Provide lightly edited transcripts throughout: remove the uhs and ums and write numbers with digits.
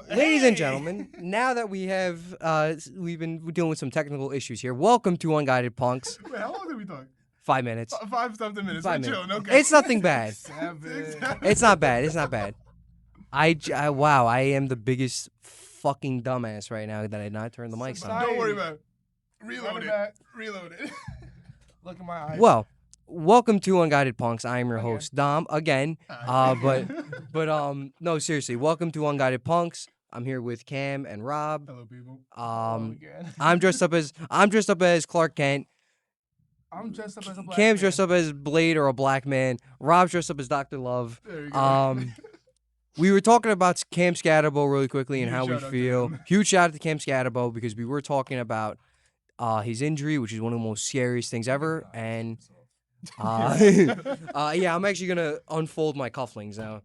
Ladies and gentlemen, now that we have, we've been dealing with some technical issues here. Welcome to Unguided Punks. Wait, how long did we talk? 5 minutes. 5 something minutes. 5 We're minutes. chilling, okay. It's nothing bad. 7. It's not bad. It's not bad. Wow, I am the biggest fucking dumbass right now that I did not turn the mics on. Don't worry about it. Reload it. Reload it. Look at my eyes. Well, welcome to Unguided Punks. I am your host, Dom, again. No, seriously, welcome to Unguided Punks. I'm here with Cam and Rob. Hello, people. I'm dressed up as Clark Kent. I'm dressed up as a black Cam's man. dressed up as Blade or a black man. Rob's dressed up as Dr. Love. There you go. We were talking about Cam Scatterbo really quickly and Huge how we shout out to feel. him. Huge shout out to Cam Scatterbo because we were talking about his injury, which is one of the most scariest things ever. And yeah, I'm actually gonna unfold my cufflinks now.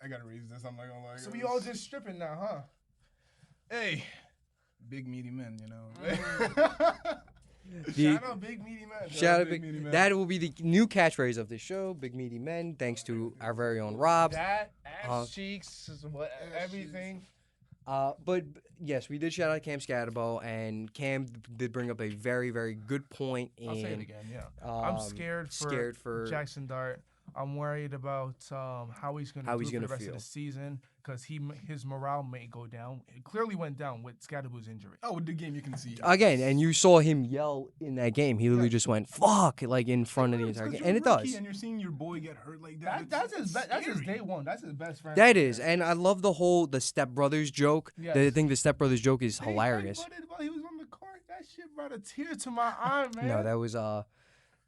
I gotta raise this. I'm not gonna lie. So we all just stripping now, huh? Hey, big meaty men, you know. Shout out big meaty man. Shout out Big Meaty Man. That will be the new catchphrase of this show, Big Meaty Men, thanks to our very own Rob. That ass cheeks, what everything. But yes, we did shout out Cam Scatterbo, and Cam did bring up a very, very good point. I'll say it again. Yeah, I'm scared for Jackson Dart. I'm worried about how he's going to do for the rest of the season because his morale may go down. It clearly went down with Scatterbo's injury. Oh, with the game you can see. Again, and you saw him yell in that game. He literally just went "fuck" like in front of the entire game, and it does. And you're seeing your boy get hurt like that. That's his day one. That's his best friend. That is, and I love the Step Brothers joke. Yes. I think the Step Brothers joke is hilarious. While he was on the court, that shit brought a tear to my eye, man. No,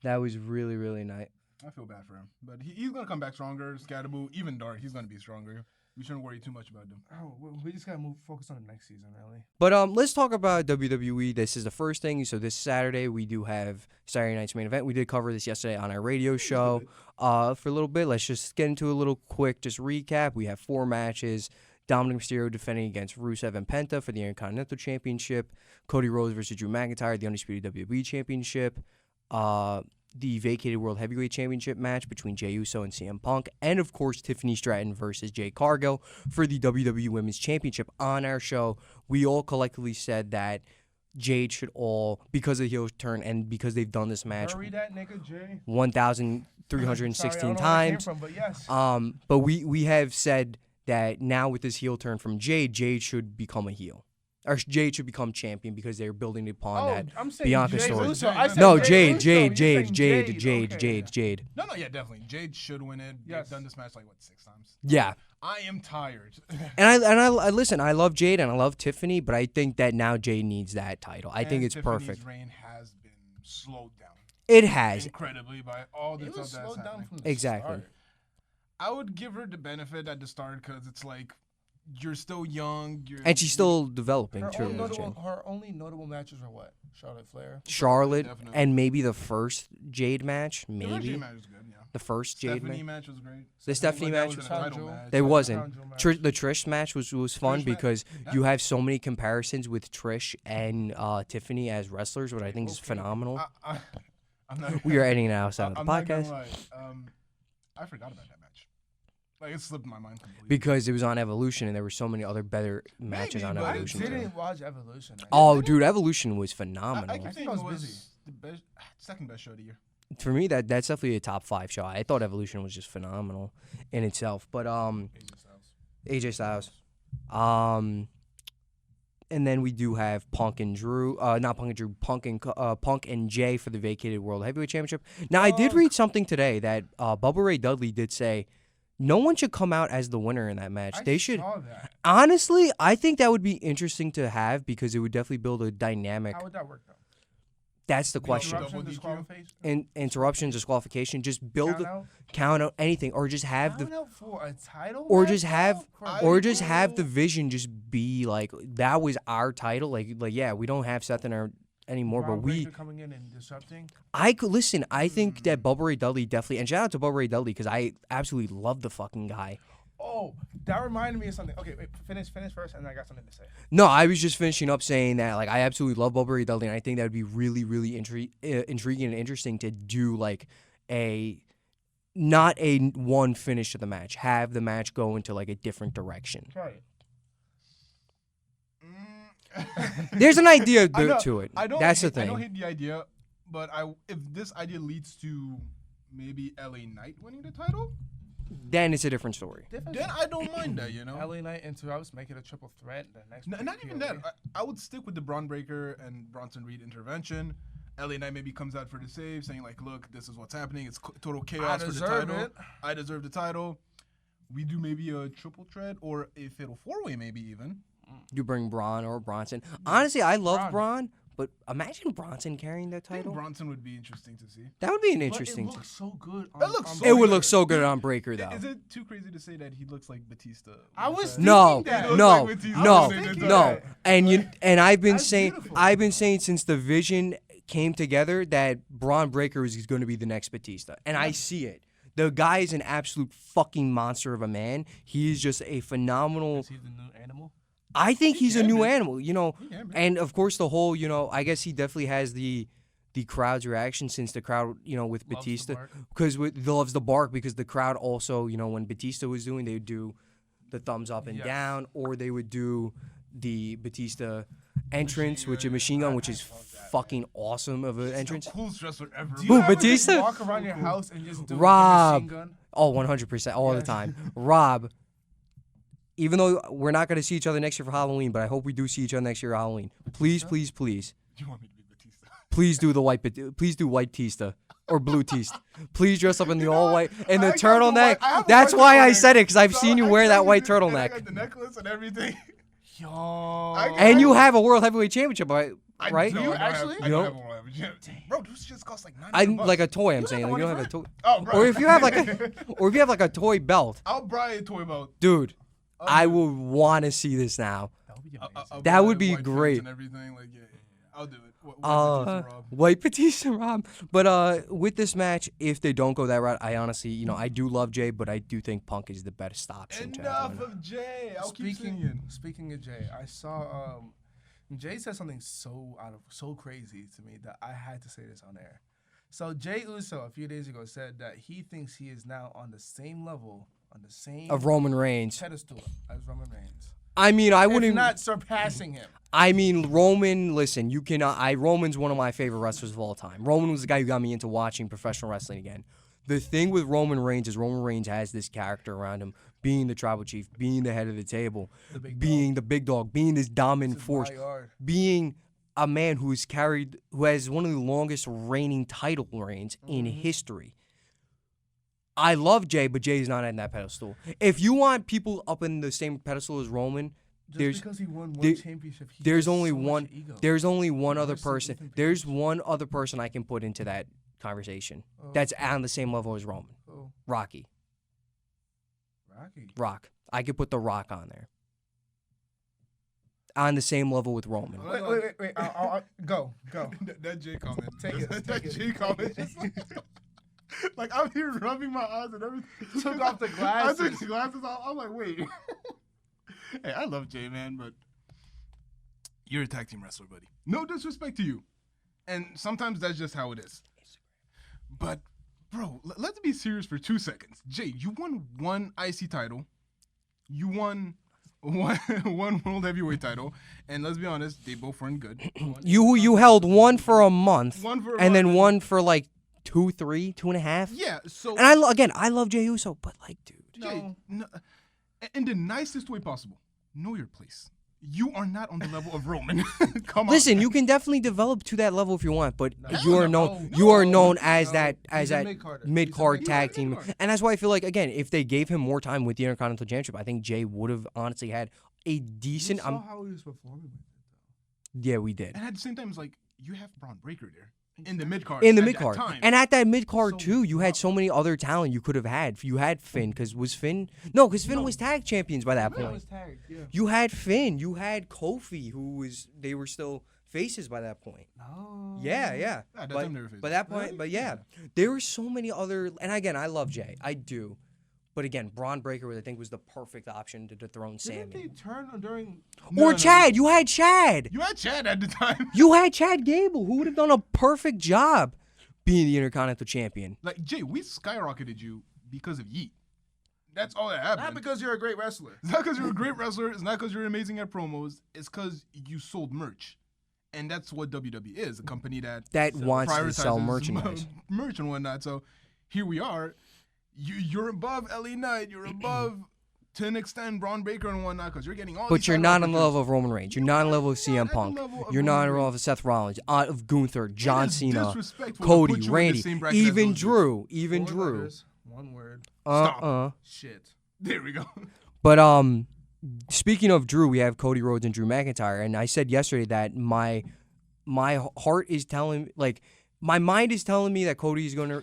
that was really, really nice. I feel bad for him, but he's gonna come back stronger. Scatterbo, even Dart, he's gonna be stronger. We shouldn't worry too much about them. Oh, we just gotta focus on the next season, really. But let's talk about WWE. This is the first thing. So this Saturday we do have Saturday night's main event. We did cover this yesterday on our radio show. For a little bit, let's just get into a little quick recap. We have 4 matches. Dominic Mysterio defending against Rusev and Penta for the Intercontinental Championship. Cody Rhodes versus Drew McIntyre, the Undisputed WWE Championship. The vacated World Heavyweight Championship match between Jey Uso and CM Punk, and of course Tiffany Stratton versus Jade Cargill for the WWE Women's Championship. On our show, we all collectively said that Jade should because of the heel turn and because they've done this match 1,316 times. But yes. But we have said that now with this heel turn from Jade should become a heel. Or Jade should become champion because they're building upon that Bianca story. No, Jade. No, yeah, definitely. Jade should win it. Yes. They've done this match 6 times. Yeah. I am tired. And I listen. I love Jade and I love Tiffany, but I think that now Jade needs that title. I think it's Tiffany's perfect. reign has been slowed down. It has Incredibly by all the stuff that's happening. From the exactly. start. I would give her the benefit at the start because it's like you're still young. And she's still developing. Her too. only notable matches are what? Charlotte Flair. Charlotte, Definitely. and maybe the first Jade match. The Maybe first Jade match was good, yeah. the first Jade Stephanie match. match was great. The Stephanie match was a title match. It wasn't. Trish The Trish match was fun Trish because match. you have so many comparisons with Trish and Tiffany as wrestlers, which I think is phenomenal. I'm not, We are editing it outside of the I'm not podcast gonna lie. I forgot about that match. Like it slipped my mind completely. because it was on Evolution and there were so many other better matches on but I Evolution. I too. didn't watch Evolution. Oh, dude, Evolution was phenomenal. I think I it was was busy. the best, second best show of the year. For me, that's definitely a top 5 show. I thought Evolution was just phenomenal in itself. But AJ Styles. And then we do have Punk and Drew, Punk and Jay for the vacated World Heavyweight Championship. Now, I did read something today that Bubba Ray Dudley did say no one should come out as the winner in that match. They should. Saw that. Honestly, I think that would be interesting to have because it would definitely build a dynamic. How would that work, though? That's the question. Interruption, disqualification? Interruption, disqualification, just build Count out? count out anything, or just have Count out for a title or match, just have though? or just have the vision just be like that was our title. Like yeah, we don't have Seth in our anymore, Braun but we. Breaker coming in and disrupting. I could listen. I think that Bubba Ray Dudley definitely, and shout out to Bubba Ray Dudley because I absolutely love the fucking guy. Oh, that reminded me of something. Okay, wait, finish first, and I got something to say. No, I was just finishing up saying that like I absolutely love Bubba Ray Dudley, and I think that would be really, really intriguing and interesting to do like not a one finish to the match, have the match go into like a different direction. Right. There's an idea to it. That's the thing. I don't hate the idea, but if this idea leads to maybe LA Knight winning the title, then it's a different story. Then I don't mind that, you know. LA Knight and 2 Hours make it a triple threat. The next not even that. I would stick with the Braun Breaker and Bronson Reed intervention. LA Knight maybe comes out for the save, saying like, "Look, this is what's happening. It's total chaos for the title. I deserve the title." We do maybe a triple threat or a fatal 4-way, maybe even. You bring Braun or Bronson. Honestly, I love Braun, but imagine Bronson carrying that title. I think Bronson would be interesting to see. That would be an interesting. It looks so good. It would look so good on Breaker, though. Is it too crazy to say that he looks like Batista? I was no. That. And I've been saying since the Vision came together that Braun Breaker is going to be the next Batista, and I see it. The guy is an absolute fucking monster of a man. He is just a phenomenal. Is he the new animal? I think he's a new animal, you know. And of course, the whole, you know, I guess he definitely has the crowd's reaction since the crowd, you know, with Batista, because loves the bark because the crowd also, you know, when Batista was doing, they would do the thumbs up and down, or they would do the Batista entrance, which is machine gun, which is fucking awesome of an entrance. The coolest wrestler ever. Do you Batista? Just walk around your house and just do Rob. a machine gun? Oh, 100% all the time. Rob, even though we're not going to see each other next year for Halloween, but I hope we do see each other next year for Halloween. Please. You want me to be Batista? Please do the white Tista or blue Tista. Please dress up in the all white and the turtleneck. That's why I said it, because I've seen you wear that white turtleneck. I got the necklace and everything. Yo. And you have a World Heavyweight Championship, right? Do you actually? I don't have a World Heavyweight Championship. Bro, this just costs like $900. Like a toy, I'm saying. Like, you don't have a toy. Oh, bro. Or if you have like a toy belt. I'll buy a toy belt. Dude, I would want to see this now. That would be amazing. That would be great. And everything. Like, yeah. I'll do it. White Batista Rob. But with this match, if they don't go that route, I honestly, you know, I do love Jay, but I do think Punk is the best option. Enough of Jay. Speaking of Jay, I saw Jay said something so crazy to me that I had to say this on air. So Jay Uso a few days ago said that he thinks he is now on the same level, of Roman Reigns pedestal as Roman Reigns. I mean, I wouldn't. Not surpassing him. I mean, Roman. Listen, you cannot. Roman's one of my favorite wrestlers of all time. Roman was the guy who got me into watching professional wrestling again. The thing with Roman Reigns is Roman Reigns has this character around him, being the tribal chief, being the head of the table, being the big dog, being this dominant force, being a man who has one of the longest reigning title reigns in history. I love Jay, but Jay's not in that pedestal. If you want people up in the same pedestal as Roman, because he won one championship, there's only one. There's only one other person. There's one other person I can put into that conversation that's on the same level as Roman. Rocky. Rock. I could put The Rock on there. On the same level with Roman. Wait. Go. That Jay comment. Take it. That Jay comment. Like, I'm here rubbing my eyes and everything. Took off the glasses. I took the glasses off. I'm like, wait. Hey, I love Jay, man, but you're a tag team wrestler, buddy. No disrespect to you. And sometimes that's just how it is. But, bro, let's be serious for 2 seconds. Jay, you won one IC title. You won one World Heavyweight title. And let's be honest, they both weren't good. You held one for a month. Then one for like 2, 3, 2.5. Yeah, so... And I love Jey Uso, but like, dude. Jay, no, in the nicest way possible, know your place. You are not on the level of Roman. Come on. Listen, you can definitely develop to that level if you want, but you are known as that mid-card tag team. And that's why I feel like, again, if they gave him more time with the Intercontinental Championship, I think Jay would have honestly had a decent... You saw how he was performing with it, though. Yeah, we did. And at the same time, it's like, you have Braun Breaker there. In the mid-card. And at that mid-card, too, you had so many other talent you could have had. You had Finn, because Finn was tag champions by that point. You had Finn. You had Kofi, they were still faces by that point. Oh. Yeah. By that point, but yeah. There were so many other, and again, I love Jay. I do. But again, Braun Breaker, I think, was the perfect option to dethrone Sammy. Didn't they turn during... Chad. You had Chad. You had Chad at the time. You had Chad Gable, who would have done a perfect job being the Intercontinental Champion. Like, Jay, we skyrocketed you because of Yeet. That's all that happened. Not because you're a great wrestler. It's not because you're a great wrestler. It's not because you're amazing at promos. It's because you sold merch. And that's what WWE is, a company that wants to sell merchandise. Merch and whatnot. So here we are. You're above LA Knight. You're above, to an extent, Braun Breaker and whatnot, because you're getting all But you're not on the level of Roman Reigns. You're not on the level of CM Punk. You're not on the level of Seth Rollins, of Gunther, John Cena, Cody, Randy, even Drew. Even Drew. One word. Stop. Shit. There we go. But speaking of Drew, we have Cody Rhodes and Drew McIntyre, and I said yesterday that my heart is telling, like, my mind is telling me that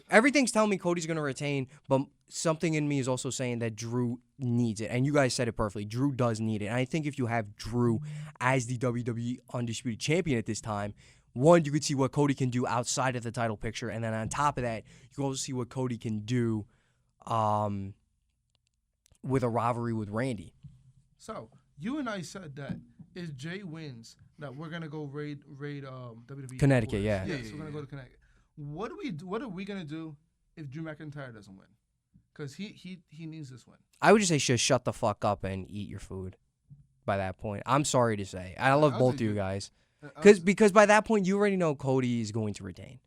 everything's telling me Cody's gonna retain, but something in me is also saying that Drew needs it. And you guys said it perfectly. Drew does need it. And I think if you have Drew as the WWE Undisputed Champion at this time, one, you could see what Cody can do outside of the title picture, and then on top of that, you can also see what Cody can do with a rivalry with Randy. So, you and I said that if Jay wins, that we're gonna go raid WWE Connecticut, yeah. So we're gonna go to Connecticut. What are we gonna do if Drew McIntyre doesn't win? Because he needs this win. I would just say shut the fuck up and eat your food by that point. I'm sorry to say. I love both of you guys. Because by that point, you already know Cody is going to retain.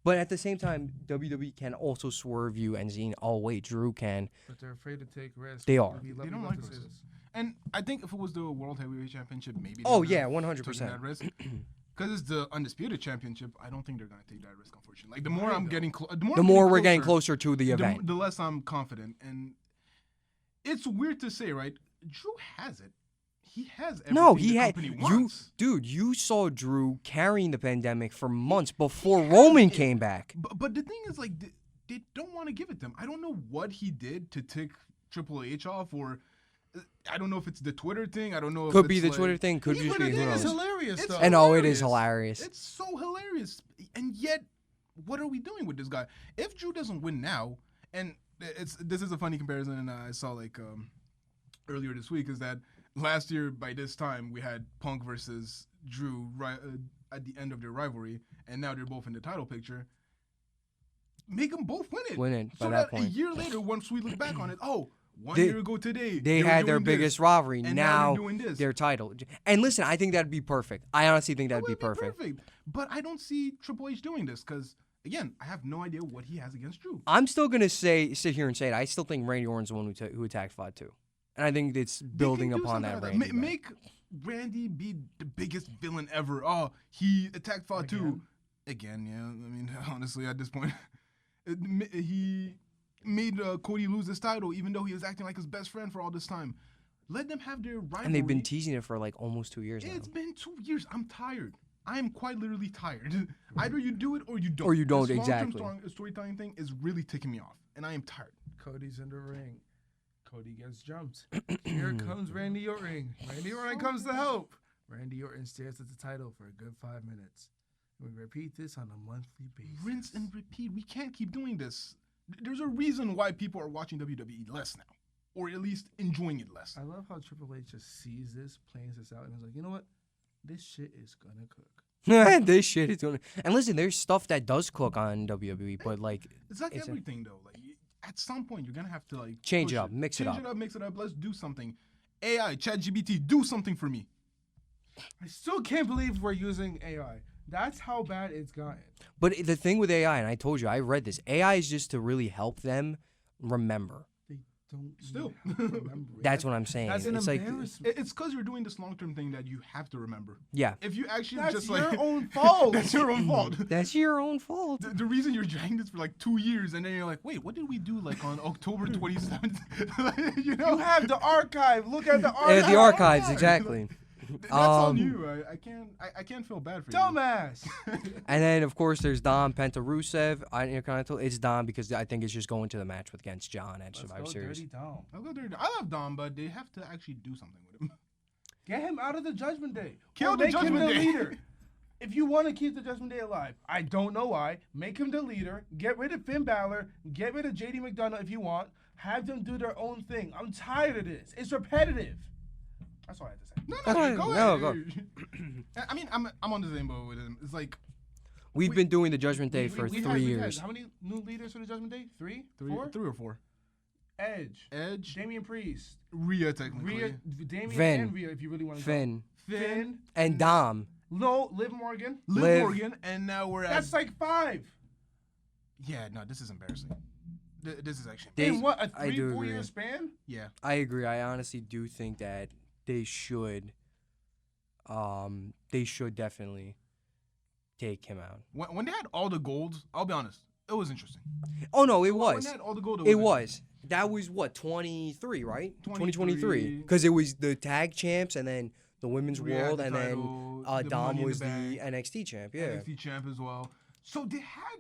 But at the same time, WWE can also swerve you and see, oh, wait, Drew can. But they're afraid to take risks. They are. They don't like risks. And I think if it was the World Heavyweight Championship, maybe. 100%. That risk. Because it's the Undisputed Championship, I don't think they're going to take that risk, unfortunately. Like, the more I'm getting the more we're getting closer to the event, the less I'm confident. And it's weird to say, right? Drew has it. He has everything the company wants. You saw Drew carrying the pandemic for months before Roman came back. But the thing is, like, they don't want to give it to him. I don't know what he did to tick Triple H off, or I don't know if it's the Twitter thing. I don't know. Could be the Twitter thing. Could just be. It's hilarious, though. I know it is hilarious. It's so hilarious, and yet, what are we doing with this guy? If Drew doesn't win now, and this is a funny comparison, and I saw like earlier this week, is that last year by this time we had Punk versus Drew at the end of their rivalry, and now they're both in the title picture. Make them both win it. So by that point. A year later, once we look back on it, 1 year ago today, they had their biggest rivalry. And now they're doing this. Their title. And listen, I think that'd be perfect. I honestly think that'd be perfect. But I don't see Triple H doing this because, again, I have no idea what he has against Drew. I'm still gonna sit here and say it. I still think Randy Orton's the one who attacked Fod too, and I think it's building upon that. Randy make Randy be the biggest villain ever. Oh, he attacked Fod too. Again, yeah. I mean, honestly, at this point, he made Cody lose his title, even though he was acting like his best friend for all this time. Let them have their rivalry. And they've been teasing it for like almost 2 years now. It's been 2 years. I'm tired. I am quite literally tired. Either you do it or you don't. Or you don't, this exactly. Long-term storytelling thing is really ticking me off, and I am tired. Cody's in the ring. Cody gets jumped. Here comes Randy Orton. Randy Orton comes to help. Randy Orton stares at the title for a good 5 minutes. We repeat this on a monthly basis. Rinse and repeat. We can't keep doing this. There's a reason why people are watching WWE less now, or at least enjoying it less. I love how Triple H just sees this, plans this out, and is like, you know what? This shit is gonna cook. This shit is gonna. And listen, there's stuff that does cook on WWE, but like it's like everything though. Like at some point, you're gonna have to like change it up, mix it up. Let's do something. AI, ChatGPT, do something for me. I still can't believe we're using AI. That's how bad it's gotten. But the thing with AI, and I told you, I read this, AI is just to really help them remember. They don't still remember. That's what I'm saying. That's an embarrassment. It's because you're doing this long-term thing that you have to remember. Yeah. If you actually that's your own fault. That's your own fault. That's your own fault. The reason you're dragging this for like 2 years, and then you're like, wait, what did we do like on October 27th? You have the archive. Look at the archive. The archives, exactly. That's on you. I can't feel bad for you. Dumbass. And then of course there's Dom Penta Rusev. It's Dom because I think it's just going to the match against John at Survivor Series. Dirty Dom. I'll go dirty. I love Dom, but they have to actually do something with him. Get him out of the Judgment Day. Kill the Judgment Day. Leader. If you want to keep the Judgment Day alive, I don't know why. Make him the leader. Get rid of Finn Balor. Get rid of JD McDonough if you want. Have them do their own thing. I'm tired of this. It's repetitive. That's all I have to say. Go ahead. I mean, I'm on the same boat with him. It's like we've been doing the Judgment Day for 3 years. How many new leaders for the Judgment Day? Three? 3 or 4. Edge. Damian Priest. Rhea, technically. Damian Finn. and Rhea, if you really want to Finn. And Dom. No, Liv Morgan. Liv Morgan. And now we're at... That's like 5. Yeah, no, this is embarrassing. This is actually embarrassing. In what, a 3-4 year span? Yeah. I agree. I honestly do think that they should definitely take him out. When they had all the golds, I'll be honest, it was interesting. Oh, no, it was. When they had all the gold, it was. That was, what, 23, right? 2023. Because it was the tag champs and then the women's world and title, then Dom was the NXT champ. Yeah. NXT champ as well. So they had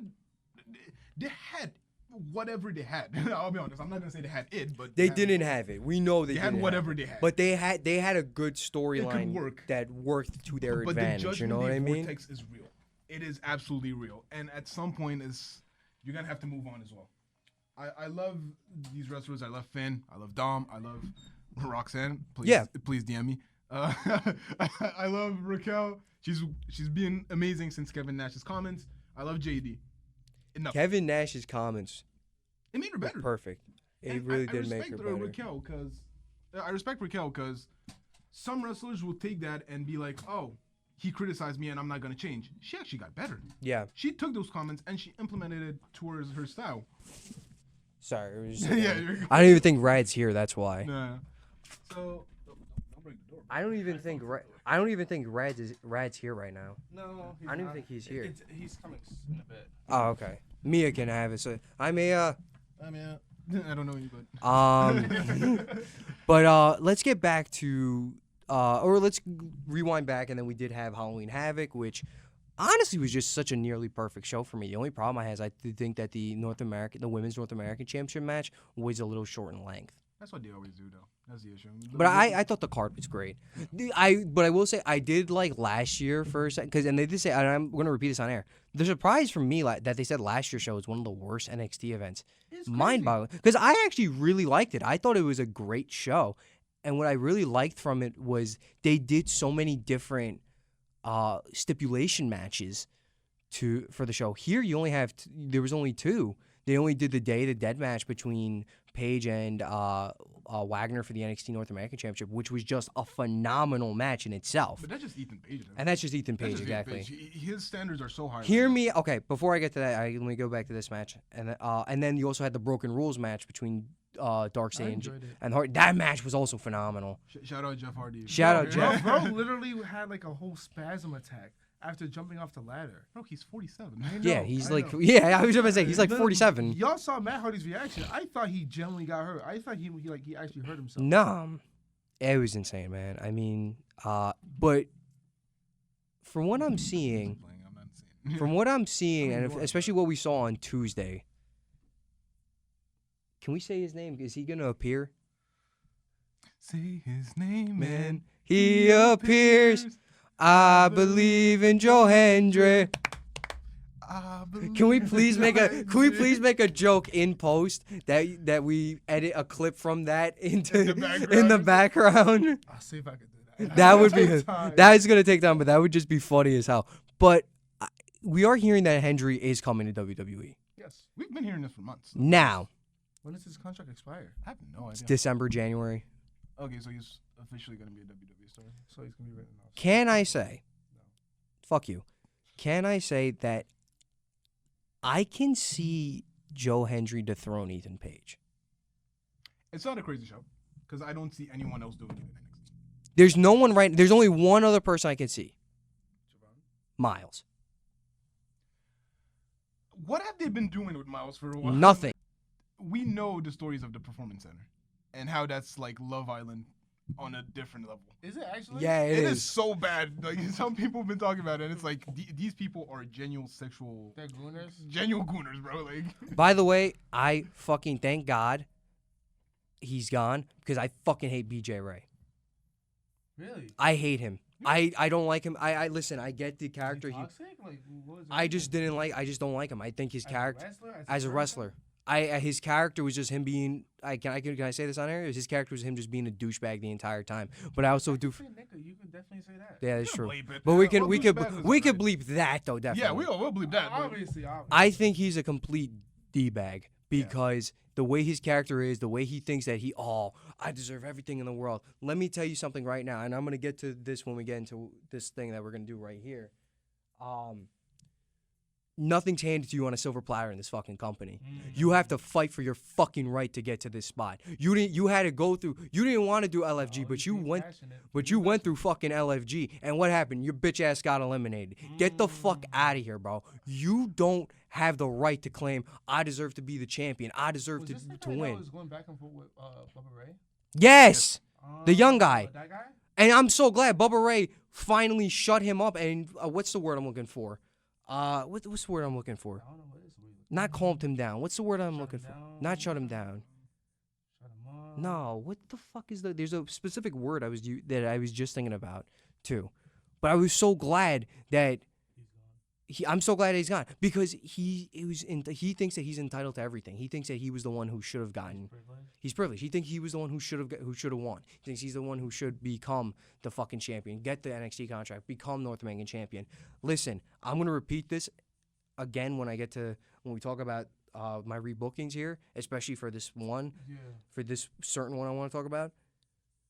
whatever they had. I'll be honest. I'm not gonna say they had it, but they didn't have it. We know they had whatever they had. But they had a good storyline that worked to their advantage. But the you know what I mean? vortex is real. It is absolutely real, and at some point, you're gonna have to move on as well. I love these wrestlers. I love Finn. I love Dom. I love Roxanne. Please DM me. I love Raquel. She's been amazing since Kevin Nash's comments. I love JD. Enough. Kevin Nash's comments. It made her better. Perfect. It really did make her better. I respect Raquel because some wrestlers will take that and be like, "Oh, he criticized me and I'm not gonna change." She actually got better. Yeah. She took those comments and she implemented it towards her style. Sorry. It was just, I don't even think Rad's here. That's why. Nah. So. Don't break the door. I don't even think Rad's here right now. No, I don't even think he's here. He's coming in a bit. Oh, okay. Mia can have it. So I'm Mia. I don't know you, but. But let's get back to or let's rewind back, and then we did have Halloween Havoc, which honestly was just such a nearly perfect show for me. The only problem I had is I did think that the women's North American Championship match was a little short in length. That's what they always do, though. That's the issue. But I thought the card was great. But I will say I did like last year for a second, and they did say, and I'm going to repeat this on air. The surprise for me that they said last year's show was one of the worst NXT events. Mind-boggling. Because I actually really liked it. I thought it was a great show. And what I really liked from it was they did so many different stipulation matches for the show. Here you only have there was only 2. They only did the Day of the Dead match between Paige and Wagner for the NXT North American Championship, which was just a phenomenal match in itself. But that's just Ethan Page. And that's just Ethan Page, exactly. His standards are so high. Hear me. Okay, before I get to that, let me go back to this match. And then you also had the Broken Rules match between Darkseid and Hart. That match was also phenomenal. Shout out Jeff Hardy. Shout out Jeff. Bro literally had like a whole spasm attack after jumping off the ladder. Bro, he's 47. Yeah, he's I was going to say, he's like 47. Y'all saw Matt Hardy's reaction. I thought he genuinely got hurt. I thought he actually hurt himself. No. It was insane, man. I mean, but from what I'm seeing, and especially what we saw on Tuesday, can we say his name? Is he going to appear? Say his name, man. He appears. I believe in Joe Hendry. Can we please make a joke in post that we edit a clip from that in the background? I'll see if I can do that. That would be that is gonna take time, but that would just be funny as hell. But we are hearing that Hendry is coming to WWE. Yes, we've been hearing this for months. Now, when does his contract expire? I have no idea. It's December, January. Okay, so he's officially gonna be a WWE star. So he's gonna be written off. Can I say? No. Fuck you. Can I say that I can see Joe Hendry dethrone Ethan Page? It's not a crazy show because I don't see anyone else doing it in NXT. There's no one right. There's only one other person I can see. Miles. What have they been doing with Miles for a while? Nothing. We know the stories of the Performance Center and how that's like Love Island on a different level. Is it actually? Yeah, it is so bad. Like some people have been talking about it. And it's like these people are genuine sexual. They're gooners. Genuine gooners, bro. Like. By the way, I fucking thank God he's gone because I fucking hate BJ Ray. Really? I hate him. I don't like him. I listen. I get the character. I just don't like him. I think his character as a wrestler. His character was just him being. Can I say this on air? His character was him just being a douchebag the entire time. But I also do. You can definitely say that. Yeah, that's true. But we could bleep that though. Definitely. Yeah, we'll bleep that. Obviously. I think he's a complete d-bag because the way his character is, the way he thinks that I deserve everything in the world. Let me tell you something right now, and I'm going to get to this when we get into this thing that we're going to do right here. Nothing's handed to you on a silver platter in this fucking company. You have to fight for your fucking right to get to this spot. You had to go through. You didn't want to do LFG, but you went. But you went through fucking LFG, and what happened? Your bitch ass got eliminated. Get the fuck out of here, bro. You don't have the right to claim I deserve to be the champion. I deserve to win. Was going back and forth with Bubba Ray? Yes, the young guy. That guy? And I'm so glad Bubba Ray finally shut him up. And what's the word I'm looking for? What's the word I'm looking for? I don't know what is the word. Not calmed him down. What's the word I'm looking for? Not shut him down. Shut him up. No, what the fuck is the? There's a specific word that I was just thinking about too, but I was so glad that I'm so glad he's gone because he thinks that he's entitled to everything. He thinks that he was the one who should have gotten. He's privileged. He thinks he was the one who should have won. He thinks he's the one who should become the fucking champion, get the NXT contract, become North American champion. Listen, I'm gonna repeat this again when we talk about my rebookings here, especially for this one, for this certain one I want to talk about.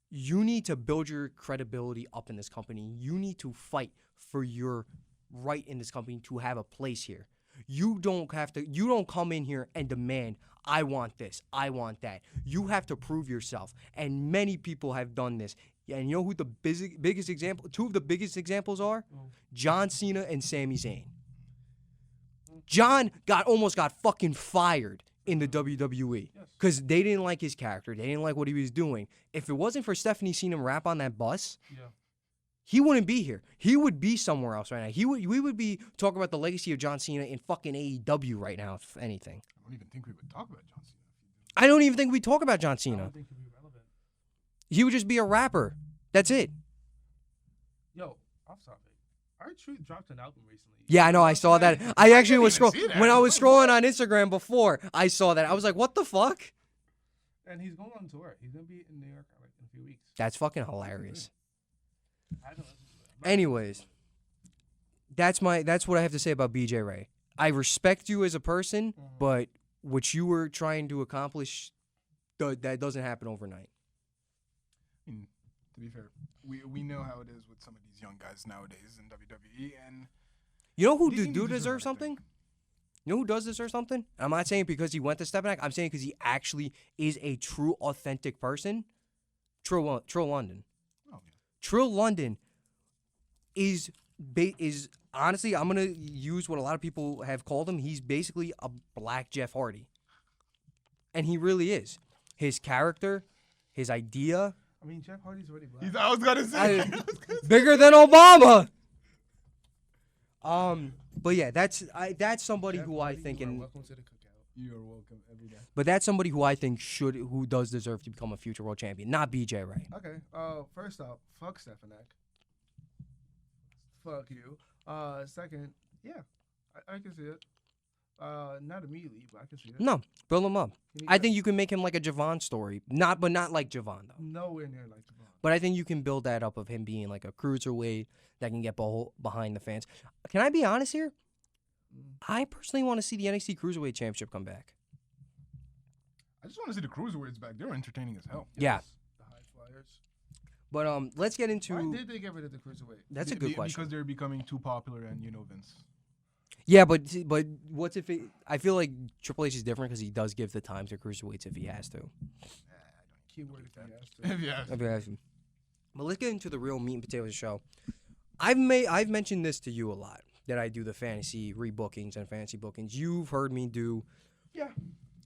You need to build your credibility up in this company. You need to fight for your right in this company to have a place here. You don't come in here and demand, I want this, I want that. You have to prove yourself. And many people have done this. And you know who the biggest example, two of the biggest examples are? John Cena and Sami Zayn. John almost got fucking fired in the WWE because they didn't like his character. They didn't like what he was doing. If it wasn't for Stephanie seeing him rap on that bus, he wouldn't be here. He would be somewhere else right now. We would be talking about the legacy of John Cena in fucking AEW right now, if anything. I don't even think we would talk about John Cena. I don't even think we talk about John Cena. I don't think he'd be relevant. He would just be a rapper. That's it. Yo, off topic. R-Truth dropped an album recently. Yeah, I know. I saw that. I actually was scrolling. When I was scrolling on Instagram before, I saw that. I was like, what the fuck? And he's going on tour. He's going to be in New York in a few weeks. That's fucking hilarious. I don't know. Anyways, that's what I have to say about BJ Ray. I respect you as a person, but what you were trying to accomplish, that doesn't happen overnight. I mean, to be fair, we know how it is with some of these young guys nowadays in WWE, and you know who do deserve something? You know who does deserve something? I'm not saying because he went to Step Back. I'm saying because he actually is a true, authentic person. Trill London. Oh, yeah. Trill London is honestly, I'm gonna use what a lot of people have called him. He's basically a black Jeff Hardy, and he really is. His character, his idea. I mean, Jeff Hardy's already black. I was gonna say bigger than Obama. But yeah, that's somebody Jeff who Hardy, I think welcome to the cookout. you are welcome every day. But that's somebody who I think who does deserve to become a future world champion, not BJ Ray. Okay. First off, fuck Stefanek. Fuck you. Second, yeah, I can see it. Not immediately, but I can see it. No, build him up. I think you can make him like a Javon story, but not like Javon though. Nowhere near like Javon. But I think you can build that up of him being like a cruiserweight that can get behind the fans. Can I be honest here? I personally want to see the NXT Cruiserweight Championship come back. I just want to see the cruiserweights back. They're entertaining as hell. Yeah. The high flyers. But let's get into. Why did they get rid of the cruiserweight? That's a good question. Because they're becoming too popular, and you know Vince. Yeah, but what's if I feel like Triple H is different because he does give the time to cruiserweights if he has to. Keyword if he has to. If he has to. But let's get into the real meat and potatoes of the show. I've mentioned this to you a lot, that I do the fantasy rebookings and fantasy bookings. You've heard me do. Yeah.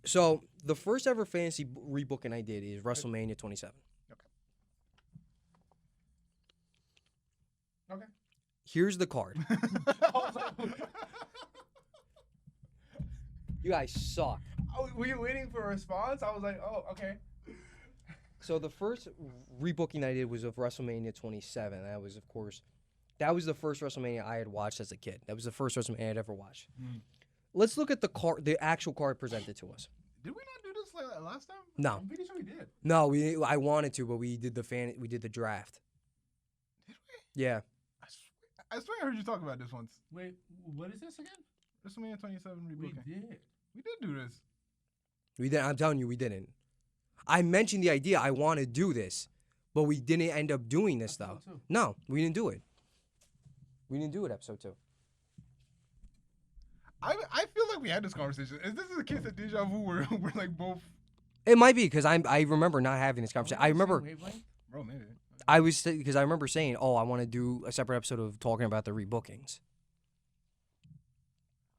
So the first ever fantasy rebooking I did is WrestleMania 27. Okay. Here's the card. You guys suck. Oh, were you waiting for a response? I was like, oh, okay. So the first rebooking I did was of WrestleMania 27. That was the first WrestleMania I had watched as a kid. That was the first WrestleMania I'd ever watched. Let's look at the actual card presented to us. Did we not do this like last time? No. I'm pretty sure we did. No, I wanted to, but we did the draft. Did we? Yeah. I swear I heard you talk about this once. Wait, what is this again? WrestleMania 27 rebooking. We did. We did do this. We didn't. I'm telling you, we didn't. I mentioned the idea. I want to do this, but we didn't end up doing this though. No, we didn't do it. We didn't do it. Episode 2. I feel like we had this conversation. Is this a case of deja vu where we're like both? It might be because I remember not having this conversation. I remember. Bro, maybe. I was because I remember saying, "Oh, I want to do a separate episode of talking about the rebookings."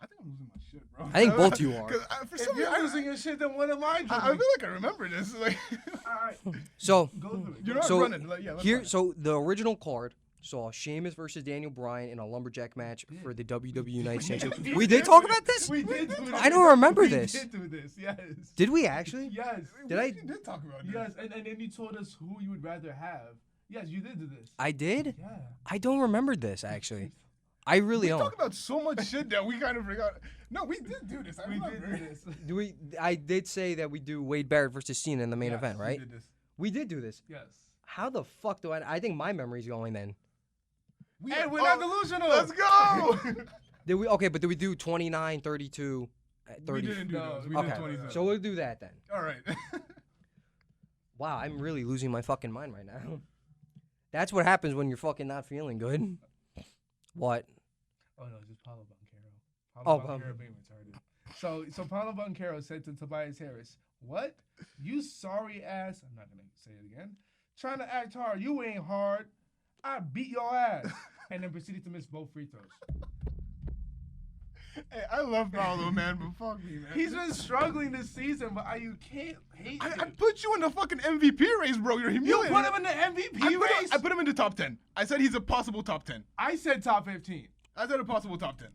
I think I'm losing my shit, bro. I think both you are. For some reason, losing your shit, then what am I doing? I feel like I remember this. Like, all right. So, go through it. You're not running. Here, so the original card saw Sheamus versus Daniel Bryan in a lumberjack match for the WWE United States Championship. We did talk about this? We did do this. I don't remember this. We did do this, yes. Did we actually? Yes. Did I? You did talk about this. Yes, and then you told us who you would rather have. Yes, you did do this. I did? Yeah. I don't remember this, actually. I really don't. We talk about so much shit that we kind of forgot. No, we did do this. I remember. Did do this. I did say that we do Wade Barrett versus Cena in the main event, right? We did do this. Yes. How the fuck do I think my memory's going then. Hey, we're not delusional. Let's go. Did we? Okay, but did we do 29, 32, 30? We didn't do those. We did 27. So we'll do that then. All right. Wow, I'm really losing my fucking mind right now. That's what happens when you're fucking not feeling good. What? Oh no, it's just Paulo Banchero. Paulo Banchero being retarded. So Paulo Banchero said to Tobias Harris, "What? You sorry ass? I'm not gonna say it again. Trying to act hard. You ain't hard. I beat your ass." And then proceeded to miss both free throws. Hey, I love Paulo, man, but fuck me, man. He's been struggling this season, but you can't hate him. I put you in the fucking MVP race, bro. You're humiliating. You put him in the MVP race? I put him in the top 10. I said he's a possible top 10. I said top 15. I said a possible top 10.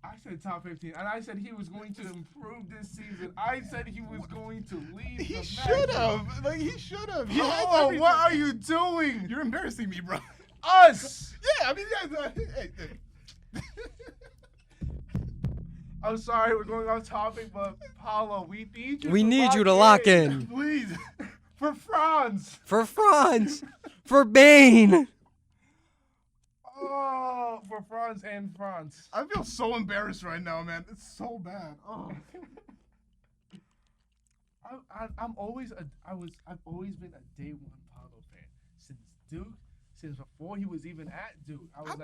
I said top 15, and I said he was going to improve this season. I said he was going to lead. He should have. Like, he should have. Oh, what are you doing? You're embarrassing me, bro. Us! Yeah, I mean, hey. I'm sorry, we're going off topic, but Paulo, we need you. We need you to lock in. Please. For Franz. For Franz. For Bane. Oh, for Franz and Franz. I feel so embarrassed right now, man. It's so bad. Oh. I've always been a day one Paulo fan since Duke. Since before he was even at Duke, I was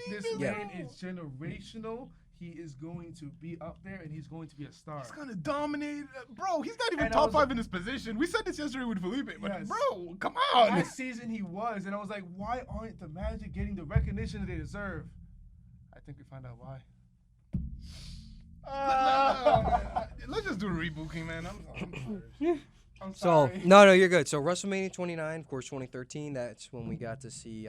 this man is generational. He is going to be up there, and he's going to be a star. He's going to dominate. Bro, he's not even top 5 in his position. We said this yesterday with Felipe, but yes. Bro, come on. Last season he was, and I was like, why aren't the Magic getting the recognition that they deserve? I think we find out why. Let's just do a rebooking, man. I'm sorry. So, no, you're good. So, WrestleMania 29, of course, 2013, that's when we got to see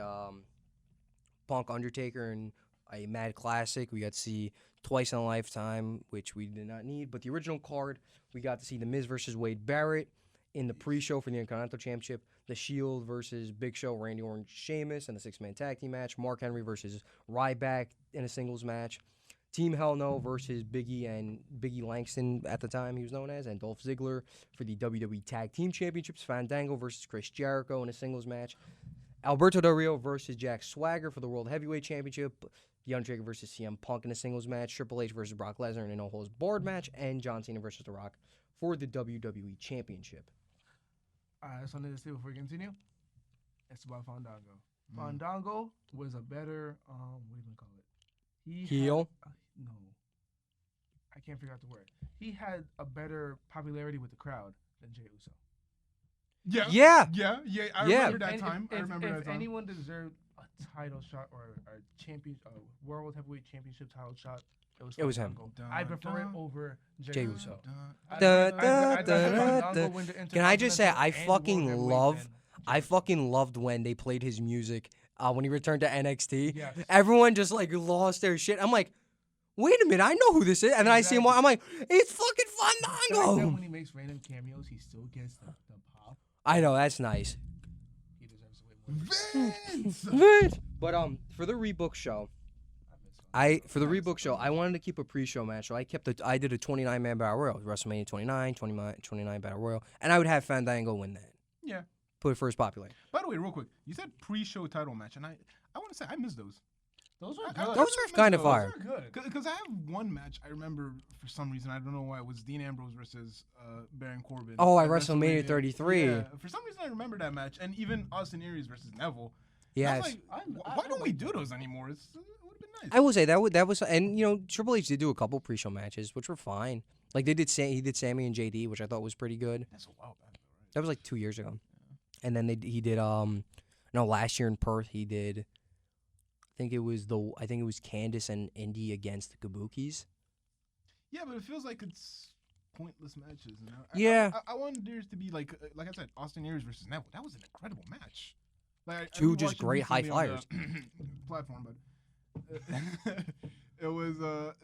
Punk Undertaker and a Mad Classic. We got to see twice in a lifetime, which we did not need. But the original card, we got to see The Miz versus Wade Barrett in the pre-show for the Intercontinental Championship. The Shield versus Big Show, Randy Orton, Sheamus in a 6-man tag team match. Mark Henry versus Ryback in a singles match. Team Hell No versus Biggie Langston at the time he was known as, and Dolph Ziggler for the WWE Tag Team Championships. Fandango versus Chris Jericho in a singles match. Alberto Del Rio versus Jack Swagger for the World Heavyweight Championship. The Undertaker versus CM Punk in a singles match. Triple H versus Brock Lesnar in a no-holds-barred match. And John Cena versus The Rock for the WWE Championship. All right, that's something to say before we continue. It's about Fandango. Fandango was a better, what do you call it? Heel? No. I can't figure out the word. He had a better popularity with the crowd than Jey Uso. Yeah. I remember that time. If anyone deserved a title shot or a World Heavyweight Championship title shot, it was him. I prefer it over Jey Uso. Can I just say I fucking loved when they played his music when he returned to NXT. Yes. Everyone just like lost their shit. I'm like, wait a minute, I know who this is. And then I see him. I'm like, it's fucking Fandango. Like when he makes random cameos, he still gets the pop. I know, that's nice. He deserves way more. Vince. But for the rebook show, I wanted to keep a pre-show match, so I did a 29-man battle royal, WrestleMania 29 battle royal, and I would have Fandango win that. Yeah. Put it first popular. By the way, real quick, you said pre-show title match, and I want to say I miss those. Those were good. Those were kind of fire. Those were good. Because I have one match I remember for some reason, I don't know why, it was Dean Ambrose versus Baron Corbin. Oh, at WrestleMania 33. Yeah, for some reason I remember that match, and even Austin Aries versus Neville. Yeah. Like, why don't we do those anymore? It would have been nice. I will say that was, and you know, Triple H did do a couple pre-show matches, which were fine. Like he did Sammy and JD, which I thought was pretty good. That's a while back, though, right? That was like 2 years ago. Yeah. And then he did last year in Perth he did. I think it was Candice and Indy against the Kabukis. Yeah, but it feels like it's pointless matches. You know? Yeah. I want theirs to be like I said, Austin Aries versus Neville. That was an incredible match. Like, two just great high flyers. Platform, but it was a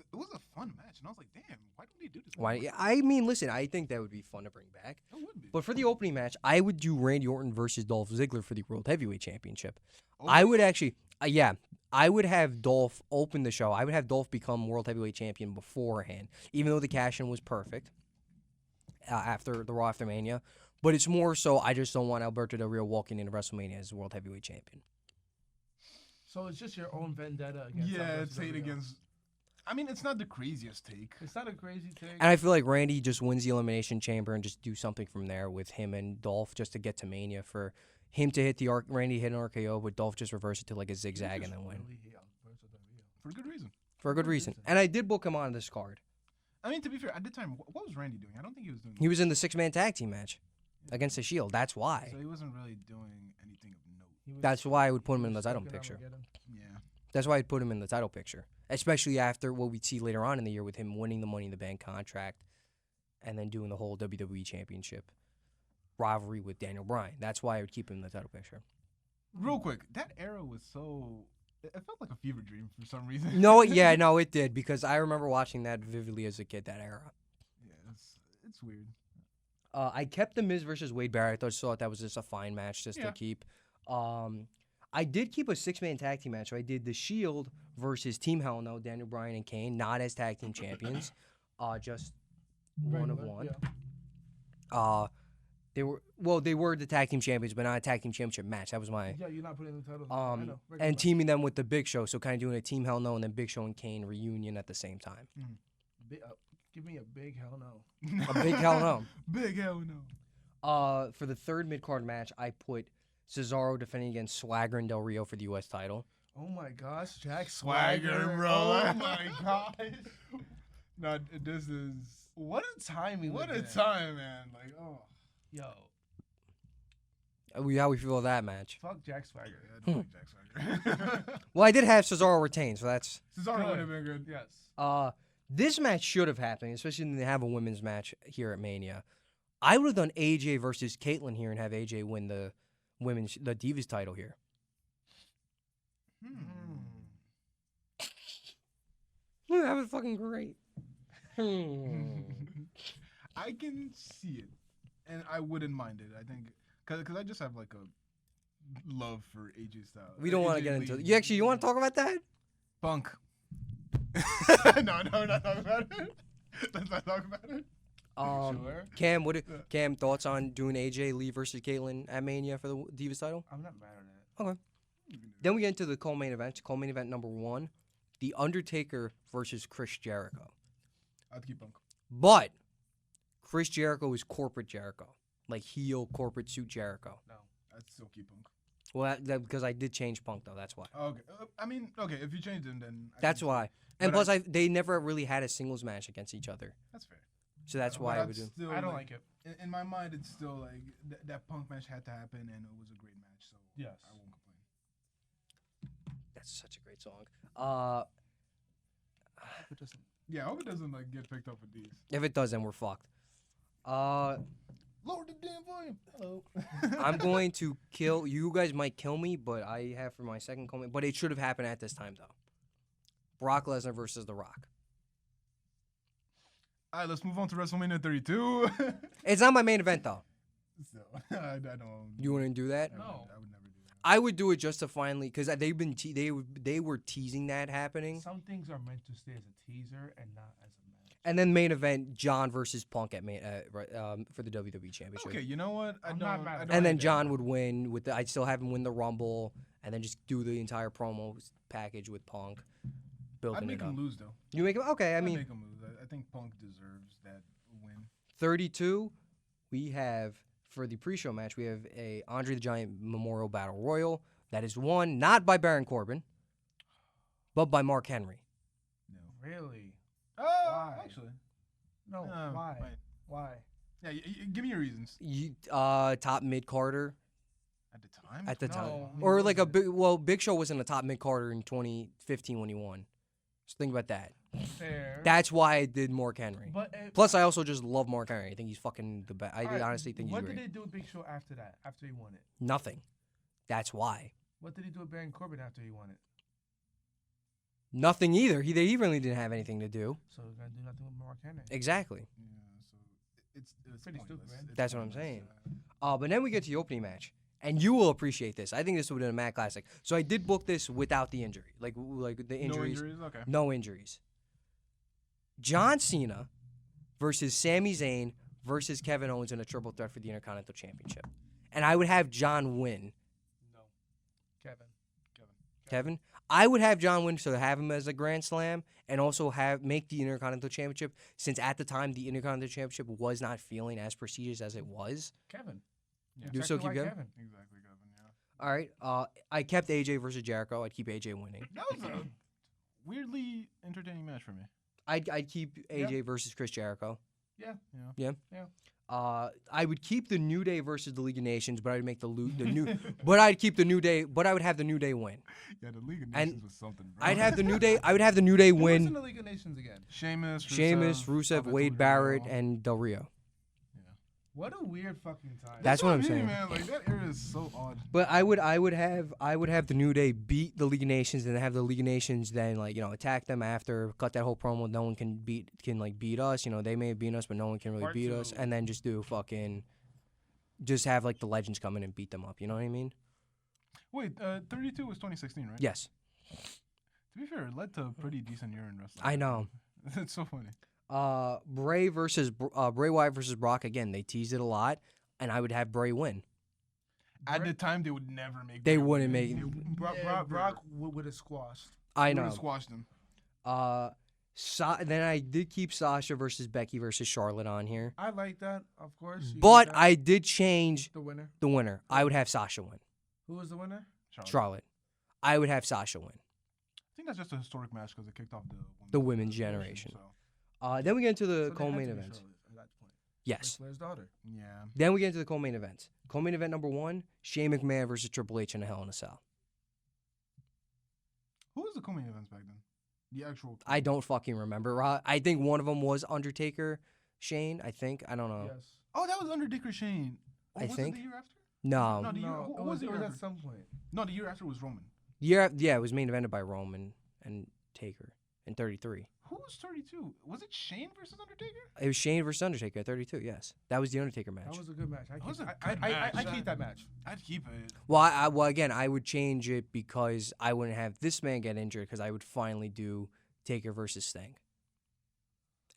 fun match, and I was like, damn, why don't they do this? Why? I mean, listen, I think that would be fun to bring back. It would be. But for the opening match, I would do Randy Orton versus Dolph Ziggler for the World Heavyweight Championship. Okay. I would actually, I would have Dolph open the show. I would have Dolph become World Heavyweight Champion beforehand, even though the cash-in was perfect after the Raw after Mania. But it's more so I just don't want Alberto Del Rio walking into WrestleMania as World Heavyweight Champion. So it's just your own vendetta against it's hate against. I mean, it's not the craziest take. It's not a crazy take. And I feel like Randy just wins the Elimination Chamber and just do something from there with him and Dolph just to get to Mania for him to hit Randy hit an RKO, but Dolph just reverse it to like a zigzag and then win. For a good reason. For a good reason. And I did book him on this card. I mean, to be fair, at the time, what was Randy doing? I don't think he was doing. He was in the 6-man tag team match against the Shield. That's why. So he wasn't really doing anything of note. That's why I would put him in the title picture. Yeah. That's why I'd put him in the title picture, especially after what we'd see later on in the year with him winning the Money in the Bank contract and then doing the whole WWE Championship rivalry with Daniel Bryan. That's why I would keep him in the title picture. Real quick, that era was so... It felt like a fever dream for some reason. No, it did, because I remember watching that vividly as a kid, that era. Yeah, it's weird. I kept the Miz versus Wade Barrett. I thought that was just a fine match just to keep. I did keep a 6-man tag team match. So I did the Shield versus Team Hell No, Daniel Bryan and Kane, not as tag team champions, just one of one. Yeah. They were the tag team champions, but not a tag team championship match. That was my. Yeah, you're not putting the title. And teaming them with the Big Show, so kind of doing a Team Hell No and then Big Show and Kane reunion at the same time. Give me a big hell no. A big hell no. Big hell no. For the third mid-card match, I put Cesaro defending against Swagger and Del Rio for the U.S. title. Oh my gosh, Jack Swagger, bro. Oh my gosh. No, this is... What a timing. What a time, man. Like, oh. Yo. How we feel of that match? Fuck Jack Swagger. Yeah, I don't like Jack Swagger. Well, I did have Cesaro retain, so that's... Cesaro would have been good. Yes. This match should have happened, especially when they have a women's match here at Mania. I would have done AJ versus Caitlyn here and have AJ win the Divas title here. That was fucking great. I can see it, and I wouldn't mind it. I think because I just have like a love for AJ style. We don't want to get into it. You want to talk about that? Punk. No, not talk about it. Let's not talk about it. Sure. Cam, thoughts on doing AJ Lee versus Caitlyn at Mania for the Divas title? I'm not mad at it. Okay. Then we get into the co-main event. Co-main event number 1, The Undertaker versus Chris Jericho. I'd keep Punk. But Chris Jericho is corporate Jericho, like heel corporate suit Jericho. No, I'd still keep Punk. Well, because I did change Punk though. That's why. Okay. I mean, okay. If you change him, then that's why. And plus, they never really had a singles match against each other. That's fair. So that's why I would do. I don't like it. In my mind, it's still like that Punk match had to happen, and it was a great match. So yes, I won't complain. That's such a great song. It doesn't. Yeah, I hope it doesn't like get picked up with these. If it does, then we're fucked. Lower the damn volume. Hello. I'm going to kill you guys. Might kill me, but I have for my second comment. But it should have happened at this time though. Brock Lesnar versus The Rock. All right, let's move on to WrestleMania 32. It's not my main event though. So, I don't. You wouldn't do that? No. I would never do that. I would do it just to finally, because they've been they were teasing that happening. Some things are meant to stay as a teaser and not as a match. And then main event, John versus Punk at for the WWE Championship. Okay, you know what? I'm not mad at And then John would win I'd still have him win the Rumble, and then just do the entire promo package with Punk. I'd make him lose, though. You make him? Okay, I'd make him lose. I think Punk deserves that win. 32, we have, for the pre-show match, we have a Andre the Giant Memorial Battle Royal that is won not by Baron Corbin, but by Mark Henry. No. Really? Why? Actually. No, why? Wait. Why? Yeah, give me your reasons. Top mid-Carter. At the time? At the time. No, Or like Big Show wasn't a top mid-Carter in 2015 when he won. Just think about that. Fair. That's why I did Mark Henry. But plus, I also just love Mark Henry. I think he's fucking the best. I honestly think he's great. What did they do with Big Show after that? After he won it? Nothing. That's why. What did he do with Baron Corbin after he won it? Nothing either. They really didn't have anything to do. So we're gonna do nothing with Mark Henry. Exactly. Yeah. So it's pretty stupid, man. That's what I'm saying. But then we get to the opening match. And you will appreciate this. I think this would have been a Matt Classic. So I did book this without the injury. Like the injuries. No injuries? Okay. No injuries. John Cena versus Sami Zayn versus Kevin Owens in a triple threat for the Intercontinental Championship. And I would have John win. No. Kevin? I would have John win, so have him as a Grand Slam, and also make the Intercontinental Championship, since at the time the Intercontinental Championship was not feeling as prestigious as it was. Kevin. Yeah. Do so keep Kevin? Exactly, Kevin, yeah. All right. I kept AJ versus Jericho. I'd keep AJ winning. That was a weirdly entertaining match for me. I'd keep AJ versus Chris Jericho. Yeah. I would keep the New Day versus the League of Nations, but I'd make the new. But I'd keep the New Day. But I would have the New Day win. Yeah, the League of Nations was something. Bro. I'd have the New Day. I would have the New Day win. Who's in the League of Nations again? Sheamus, Rusev, Wade Barrett, and Del Rio. What a weird fucking time. That's what I'm saying, man. Like that era is so odd. But I would have the New Day beat the League of Nations, and have the League of Nations then attack them after, cut that whole promo. No one can beat us. They may have beaten us, but no one can really beat us. And then just have the legends come in and beat them up. You know what I mean? Wait, 32 was 2016, right? Yes. To be fair, it led to a pretty decent year in wrestling. I know. It's so funny. Bray Wyatt versus Brock, again, they teased it a lot, and I would have Bray win. At the time, they would never make. They wouldn't make it. Brock would have squashed. I know. Would have squashed him. Then I did keep Sasha versus Becky versus Charlotte on here. I like that, of course. But I did change the winner. The winner. I would have Sasha win. Who was the winner? Charlotte. I would have Sasha win. I think that's just a historic match because it kicked off the women's generation. So. Then we get into the co-main events. Yes. Flair's daughter. Yeah. Then we get into the co-main events. Co-main event number 1, Shane McMahon versus Triple H in a Hell in a Cell. Who was the co-main events back then? The actual. I don't fucking remember. I think one of them was Undertaker, Shane. I think. I don't know. Yes. Oh, that was Undertaker, Shane. I think. Was it the year after? No. Who was the year at some point? No, the year after was Roman. Yeah, it was main evented by Roman and Taker in 33. Who was 32? Was it Shane versus Undertaker? It was Shane versus Undertaker at 32, yes. That was the Undertaker match. That was a good match. I keep that match. I'd keep it. Well, again, I would change it because I wouldn't have this man get injured because I would finally do Taker versus Sting.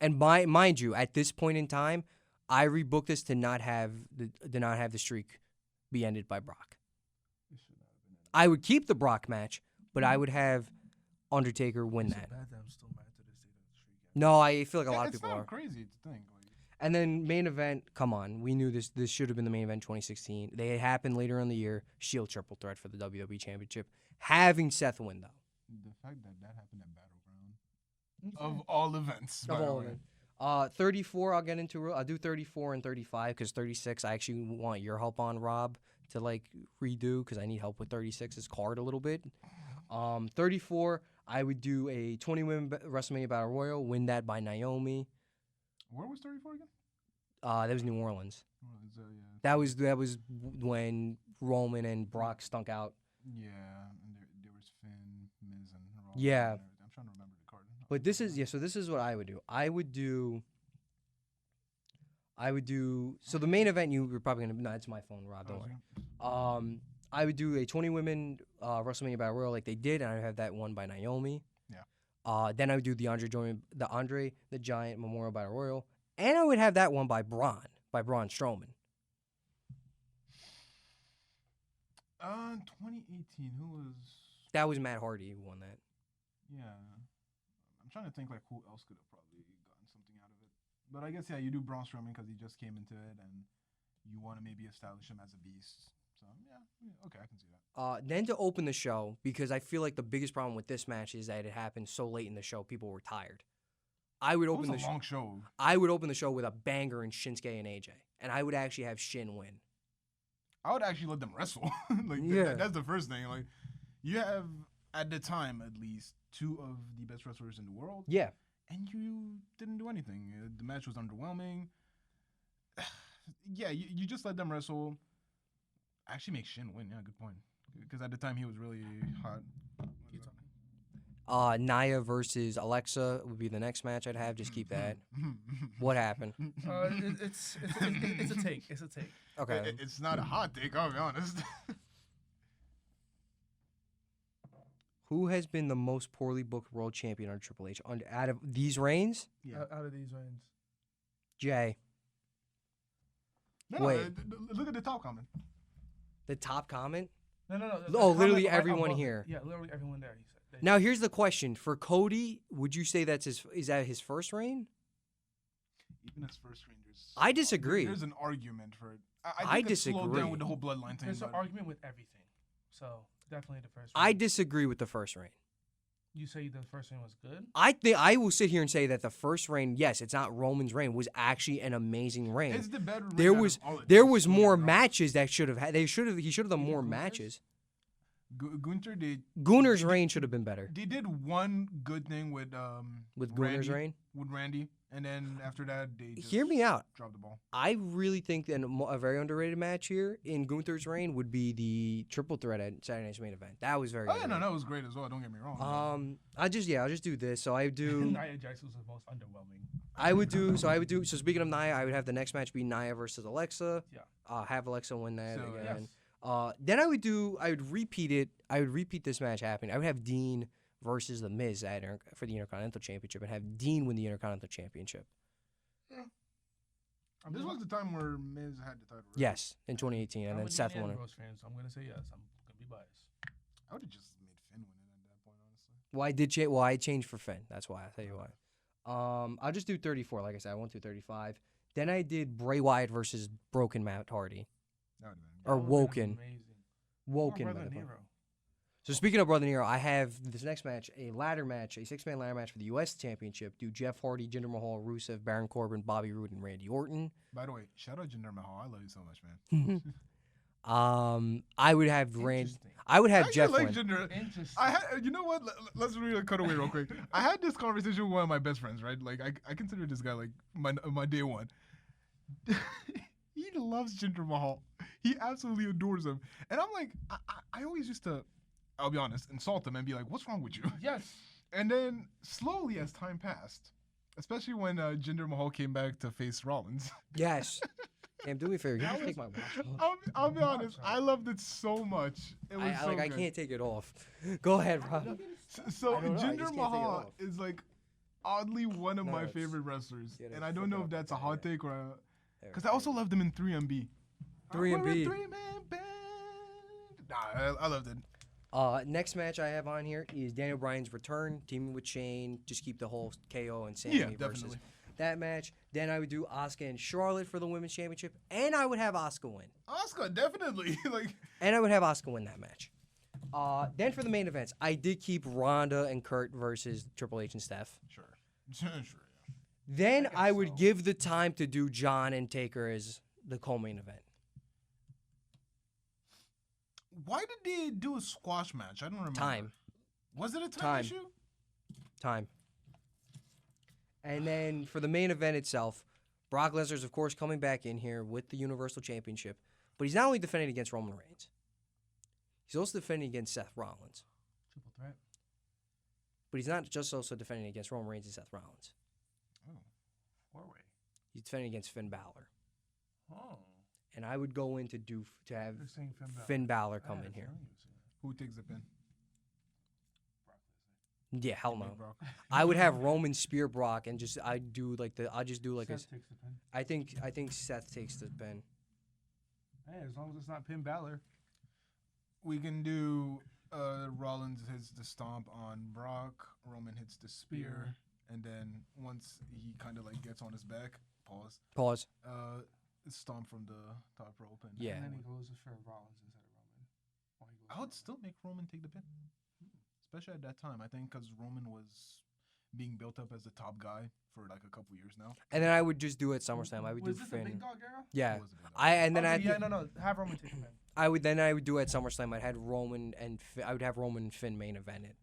And mind you, at this point in time, I rebooked this to not have the streak be ended by Brock. I would keep the Brock match, but I would have Undertaker win that. No, I feel like a lot of people are. It's not crazy to think. And then main event, come on. We knew this should have been the main event 2016. They happened later in the year. Shield triple threat for the WWE Championship. Having Seth win, though. The fact that happened at Battleground. Of all events. Of all events. 34, I'll get into. I'll do 34 and 35 because 36, I actually want your help on, Rob, to redo because I need help with 36's card a little bit. 34, I would do a 20-women WrestleMania Battle Royal, win that by Naomi. Where was 34 again? That was New Orleans. Yeah. That was when Roman and Brock stunk out. Yeah, and there was Finn, Miz, and Raw. Yeah. I'm trying to remember the card. But this is what I would do. I would do. So the main event you're probably gonna. No, it's my phone, Rob. Don't worry. I would do a 20-women WrestleMania Battle Royal like they did, and I would have that won by Naomi. Yeah. Then I would do the Andre the Giant Memorial Battle Royal, and I would have that won by Braun Strowman. 2018, who was That was Matt Hardy who won that. Yeah. I'm trying to think like who else could have probably gotten something out of it. But I guess, yeah, you do Braun Strowman because he just came into it and you want to maybe establish him as a beast. So, yeah, okay, I can see that. Then to open the show, because I feel like the biggest problem with this match is that it happened so late in the show, people were tired. I would open the long show. I would open the show with a banger in Shinsuke and AJ, and I would actually have Shin win. I would actually let them wrestle. That's the first thing. Like, you have at the time at least 2 of the best wrestlers in the world. Yeah, and you didn't do anything. The match was underwhelming. Yeah, you just let them wrestle. Actually, make Shin win. Yeah, good point. Because at the time he was really hot. Nia versus Alexa would be the next match I'd have. Just keep that. What happened? It's a take. It's a take. Okay. It's not a hot take, I'll be honest. Who has been the most poorly booked world champion under Triple H? Out of these reigns? Yeah. Out of these reigns. Jay. Wait. Look at the top comment. The top comment? No. Oh, literally everyone here. Yeah, literally everyone there. He said. Now here's the question for Cody: would you say is that his first reign? Even his first reign, I disagree. There's an argument for it. I disagree. Slowed down with the whole bloodline thing. There's an argument with everything. So definitely the first. I disagree with the first reign. You say the first reign was good? I think I will sit here and say that the first reign, yes, it's not Roman's reign, was actually an amazing reign. It's the better reign. There was more matches that should have had. He should have done more matches. Gunther's reign should have been better. They did one good thing with Gunther's reign with Randy, and then after that they just hear me out. Dropped the ball. I really think that a very underrated match here in Gunther's reign would be the triple threat at Saturday Night's Main Event. That was very. Oh yeah, no, that was great as well. Don't get me wrong. I'll just do this. So I do. Nia Jax was the most underwhelming. I would do. So speaking of Nia, I would have the next match be Nia versus Alexa. Yeah. Have Alexa win that again. Yes. Then I would repeat it. I would repeat this match happening. I would have Dean versus The Miz for the Intercontinental Championship and have Dean win the Intercontinental Championship. Yeah. This was the time where Miz had the title. Right? Yes, in 2018, and then Seth won it. Fans, so I'm gonna say yes. I'm gonna be biased. I would have just made Finn win it at that point, honestly. Well, I changed for Finn. That's why. I'll tell you why. I'll just do 34. Like I said, I won't do 35. Then I did Bray Wyatt versus Broken Matt Hardy. That would have been. Or Woken. Woken. Brother Nero. So speaking of Brother Nero, I have this next match, a 6-man ladder match for the U.S. Championship. Do Jeff Hardy, Jinder Mahal, Rusev, Baron Corbin, Bobby Roode, and Randy Orton. By the way, shout out Jinder Mahal. I love you so much, man. I would have Randy. I would have Jeff like win. Jinder. You know what? Let's really cut away real quick. I had this conversation with one of my best friends, right? Like I consider this guy like my day one. He loves Jinder Mahal. He absolutely adores him. And I'm like, I always used to, I'll be honest, insult him and be like, what's wrong with you? Yes. And then slowly as time passed, especially when Jinder Mahal came back to face Rollins. Yes. Damn, do me a favor. You can take my watch. I'll be honest. I loved it so much. It was so good. I can't take it off. Go ahead, Rob. So Jinder Mahal is like oddly one of my favorite wrestlers. And I don't know if that's a hot take or a... Because I also loved him in 3MB. 3MB. Three-man band. Nah, I loved it. Next match I have on here is Daniel Bryan's return, teaming with Shane. Just keep the whole KO and Sammy versus that match. Then I would do Asuka and Charlotte for the Women's Championship, and I would have Asuka win. Asuka, definitely. And I would have Asuka win that match. Then for the main events, I did keep Ronda and Kurt versus Triple H and Steph. Sure. Then I would give the time to do John and Taker as the co-main event. Why did they do a squash match? I don't remember. Time. Was it a time issue? Time. And then for the main event itself, Brock Lesnar's, of course, coming back in here with the Universal Championship. But he's not only defending against Roman Reigns. He's also defending against Seth Rollins. Triple threat. But he's not just also defending against Roman Reigns and Seth Rollins. Oh. Four-way. He's defending against Finn Balor. Oh. And I would go in to have Finn Balor come in here. Who takes the pin? Yeah, hell no. I would have Roman spear Brock and just Seth takes the pin. I think Seth takes the pin. Hey, as long as it's not Finn Balor. We can do Rollins hits the stomp on Brock. Roman hits the spear. And then once he kind of like gets on his back, pause. Stomp from the top rope. And then he goes for Rollins instead of Roman. I would still make Roman take the pin. Especially at that time, I think, because Roman was being built up as the top guy for like a couple years now. And then I would just do it SummerSlam. I would do Finn. Was this the big dog era? Yeah. Have Roman take the pin. I would do it at SummerSlam. I would have Roman and Finn main event it,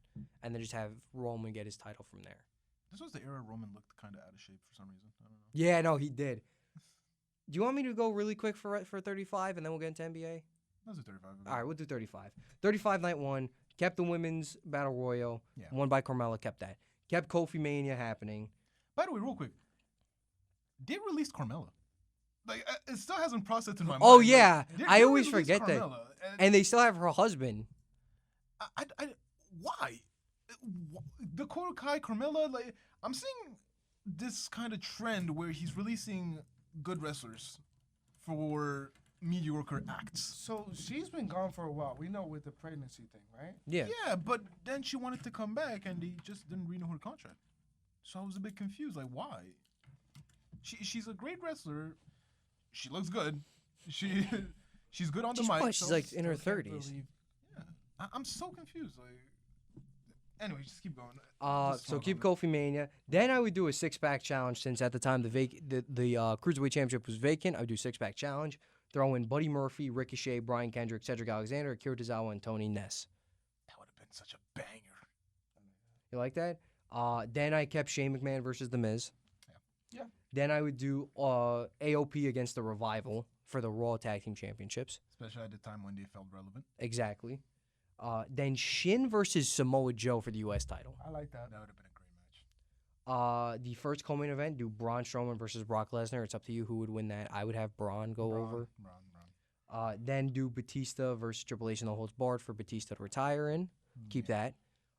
and then just have Roman get his title from there. This was the era Roman looked kind of out of shape for some reason. I don't know. Yeah, no, he did. Do you want me to go really quick for 35, and then we'll get into NBA? Let's do 35. All right, we'll do 35. 35 night one. Kept the women's battle royal. Yeah. Won by Carmella. Kept that. Kept Kofi Mania happening. By the way, real quick, they released Carmella. Like it still hasn't processed in my mind. Oh yeah, I always forget Carmella, that. And they still have her husband. Why? Dakota Kai, Carmella, like I'm seeing this kind of trend where he's releasing good wrestlers for mediocre acts. So she's been gone for a while. We know with the pregnancy thing, right? Yeah. Yeah, but then she wanted to come back and they just didn't renew her contract. So I was a bit confused. Like, why? She's a great wrestler. She looks good. She's good on the mic. She's like in her 30s. Yeah, I'm so confused. Like, anyway, just keep going. So keep Kofi Mania. Then I would do a 6-pack challenge since at the time the Cruiserweight Championship was vacant. I would do 6-pack challenge. Throw in Buddy Murphy, Ricochet, Brian Kendrick, Cedric Alexander, Akira Tozawa, and Tony Ness. That would have been such a banger. You like that? Then I kept Shane McMahon versus The Miz. Yeah. Then I would do AOP against the Revival for the Raw Tag Team Championships. Especially at the time when they felt relevant. Exactly. Then Shin versus Samoa Joe for the U.S. title. I like that. That would have been a great match. The first co-main event, do Braun Strowman versus Brock Lesnar. It's up to you who would win that. I would have Braun go over. Braun. Then do Batista versus Triple H and the Holds Barred for Batista to retire in. Keep that.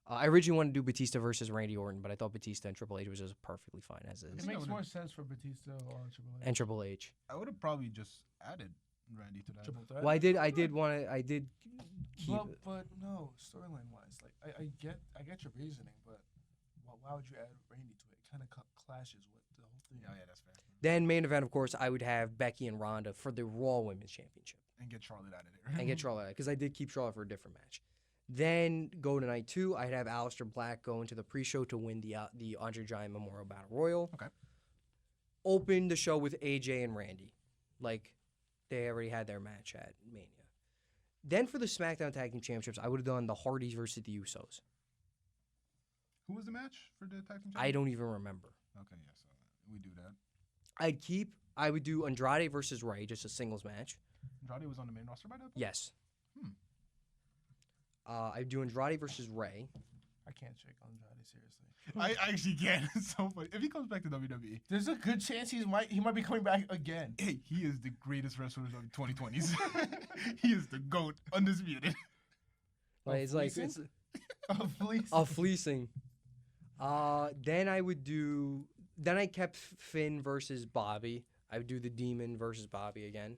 I originally wanted to do Batista versus Randy Orton, but I thought Batista and Triple H was just perfectly fine as is. It makes more sense for Batista or Triple H. And Triple H. I would have probably just added Randy to that. Well, I did keep it. But no, storyline wise, like I get your reasoning, but why would you add Randy to it? It kind of clashes with the whole thing. Yeah, that's fair. Then main event, of course, I would have Becky and Ronda for the Raw Women's Championship. And get Charlotte out of there. Because I did keep Charlotte for a different match. Then go to night 2. I'd have Aleister Black go into the pre-show to win the Andre Giant Memorial Battle Royal. Okay. Open the show with AJ and Randy. Like, they already had their match at Mania. Then for the SmackDown Tag Team Championships, I would have done the Hardys versus the Usos. Who was the match for the Tag Team Championship? I don't even remember. Okay, yeah, so we do that. I would do Andrade versus Ray, just a singles match. Andrade was on the main roster by that point? Yes. I'd do Andrade versus Ray. I can't check Andrade, seriously. I actually can. It's so funny. If he comes back to WWE, there's a good chance he might be coming back again. Hey, he is the greatest wrestler of the 2020s. He is the GOAT, undisputed. Like, it's like it's a fleecing. Then I kept Finn versus Bobby. I would do the Demon versus Bobby again.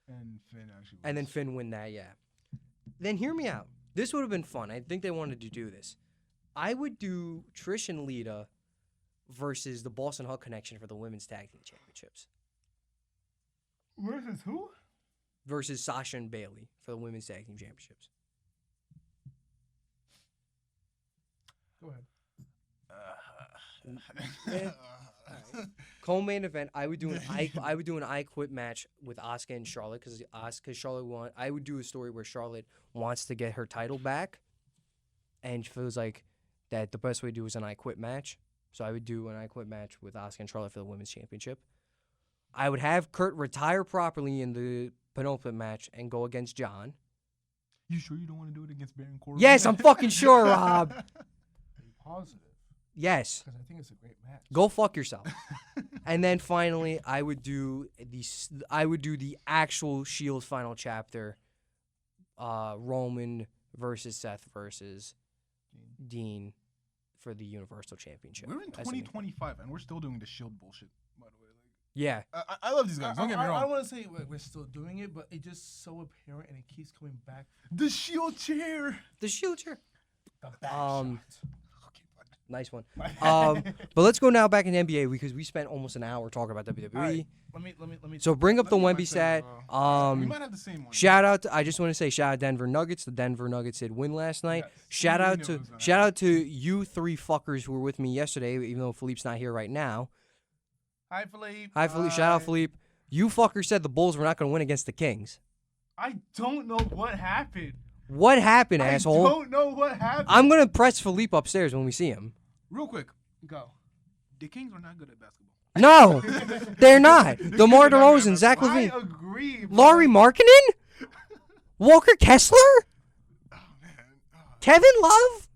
And Finn actually. And then Finn win that, yeah. Then hear me out. This would have been fun. I think they wanted to do this. I would do Trish and Lita versus the Boston Hug Connection for the Women's Tag Team Championships. Versus who? Versus Sasha and Bayley for the Women's Tag Team Championships. Go ahead. Co-main event, I would do an I Quit match with Asuka and Charlotte because Charlotte won. I would do a story where Charlotte wants to get her title back, and feels like that the best way to do is an I Quit match. So I would do an I Quit match with Asuka and Charlotte for the Women's Championship. I would have Kurt retire properly in the penultimate match and go against John. You sure you don't want to do it against Baron Corbin? Yes, I'm fucking sure, Rob. Are you positive? Yes. Because I think it's a great match. Go fuck yourself. And then finally, I would do the actual Shield final chapter, Roman versus Seth versus Dean for the Universal Championship. We're in 2025 and we're still doing the Shield bullshit. By the way, Yeah. I love these guys. Don't get me wrong. I don't want to say we're still doing it, but it's just so apparent and it keeps coming back. The shield chair. The shield chair. The back shot. Nice one. But let's go now back in the NBA because we spent almost an hour talking about WWE. Right. Let me. So bring up the Wemby stat. We might have the same one. Shout out! I just want to say shout out Denver Nuggets. The Denver Nuggets did win last night. Shout out to you three fuckers who were with me yesterday. Even though Philippe's not here right now. Hi, Philippe. Hi, Philippe. Shout out, Philippe. You fuckers said the Bulls were not going to win against the Kings. I don't know what happened. What happened, asshole? I don't know what happened. I'm going to press Philippe upstairs when we see him. Real quick. Go. The Kings are not good at basketball. No, they're not. DeMar DeRozan, Zach LaVine. I agree. Lauri Markkanen? Walker Kessler? Oh, man. Kevin Love?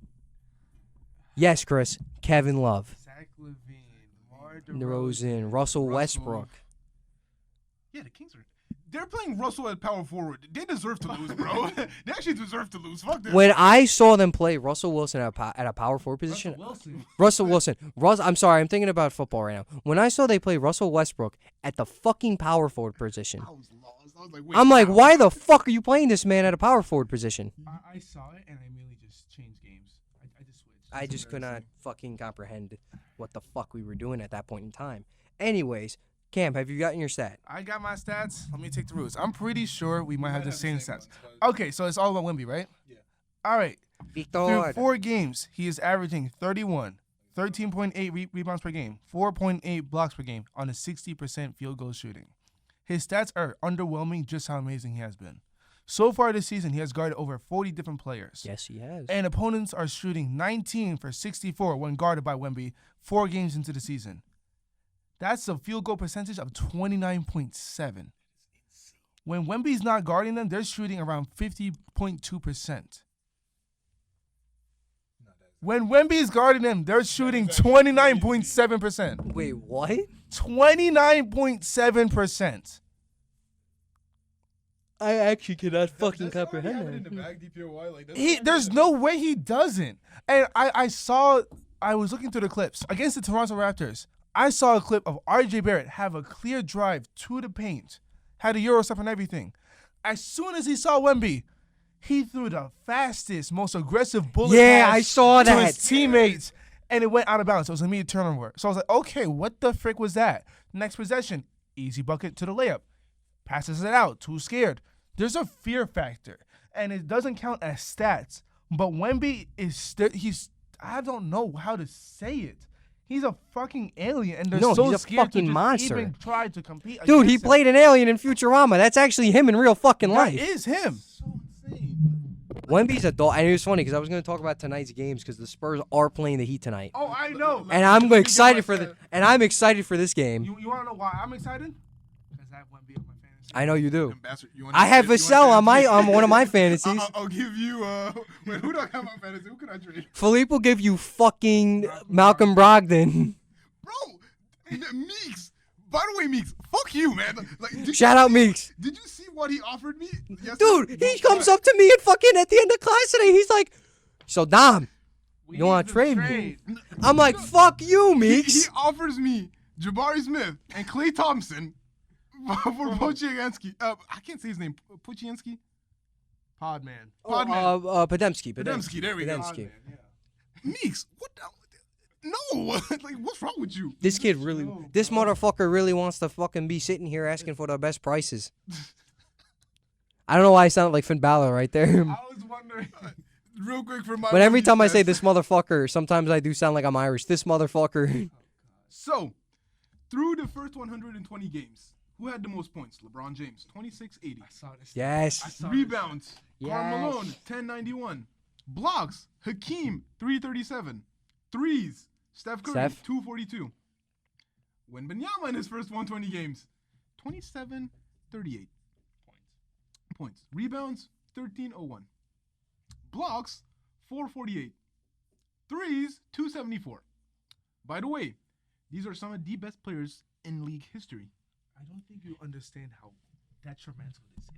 Yes, Chris. Kevin Love. Zach LaVine. DeRozan. Russell Westbrook. Yeah, the Kings are. They're playing Russell at power forward. They deserve to lose, bro. They actually deserve to lose. Fuck this. When I saw them play Russell Wilson at a power forward position. Russell Wilson. I'm sorry, I'm thinking about football right now. When I saw they play Russell Westbrook at the fucking power forward position. I was lost. I was like, wait. I'm like, why the fuck are you playing this man at a power forward position? I saw it and I immediately just changed games. I just switched. I just could not fucking comprehend what the fuck we were doing at that point in time. Anyways. Cam, have you gotten your stat? I got my stats. Let me take the routes. I'm pretty sure we might have the same stats. Okay, so it's all about Wemby, right? Yeah. All right. Through 4 games, he is averaging 31, 13.8 rebounds per game, 4.8 blocks per game on a 60% field goal shooting. His stats are underwhelming just how amazing he has been. So far this season, he has guarded over 40 different players. Yes, he has. And opponents are shooting 19 for 64 when guarded by Wemby 4 games into the season. That's a field goal percentage of 29.7. When Wemby's not guarding them, they're shooting around 50.2%. When Wemby's guarding them, they're shooting 29.7%. Wait, what? 29.7%. I actually cannot fucking comprehend that. There's no way he doesn't. And I was looking through the clips against the Toronto Raptors. I saw a clip of R.J. Barrett have a clear drive to the paint, had a Euro step and everything. As soon as he saw Wemby, he threw the fastest, most aggressive bullet pass I saw to that. his teammates, and it went out of bounds. It was an immediate turnover. So I was like, okay, what the frick was that? Next possession, easy bucket to the layup. Passes it out, too scared. There's a fear factor, and it doesn't count as stats. But Wemby I don't know how to say it. He's a fucking alien, and they're so he's a scared fucking to monster. even try to compete. Dude, he played an alien in Futurama. That's actually him in real fucking life. That is him. So insane. Wemby's a dog, and it was funny because I was going to talk about tonight's games because the Spurs are playing the Heat tonight. Oh, I know. And I'm excited for this game. You want to know why I'm excited? Because I have Wemby on my fantasy. I know you do. You I have Vassell on one of my fantasies. I'll give you. Wait, who do I have on fantasy? Who can I trade? Philippe will give you fucking Malcolm Brogdon. Bro, Meeks. By the way, Meeks, fuck you, man. Like, Shout out Meeks. Did you see what he offered me yesterday? Dude, he comes up to me and fucking at the end of class today. He's like, so Dom, you want to trade me? I'm like, fuck you, Meeks. He offers me Jabari Smith and Klay Thompson for Podziemski. I can't say his name. Podziemski? Podman. Podemski. Podemski, there we go. Podman, yeah. Meeks, what the? No, like what's wrong with you? This motherfucker really wants to fucking be sitting here asking for the best prices. I don't know why I sound like Finn Balor right there. I was wondering. Real quick for my. But every time I say this motherfucker, sometimes I do sound like I'm Irish. This motherfucker. So, through the first 120 games, who had the most points? LeBron James, 2680. I saw this. Yes. Rebounds, yes. Karl Malone, 1091. Blocks, Hakeem, 337. Threes, Steph Curry, 242. Wembanyama in his first 120 games, 2738 points. Rebounds, 1301. Blocks, 448. Threes, 274. By the way, these are some of the best players in league history. I don't think you understand how detrimental this is.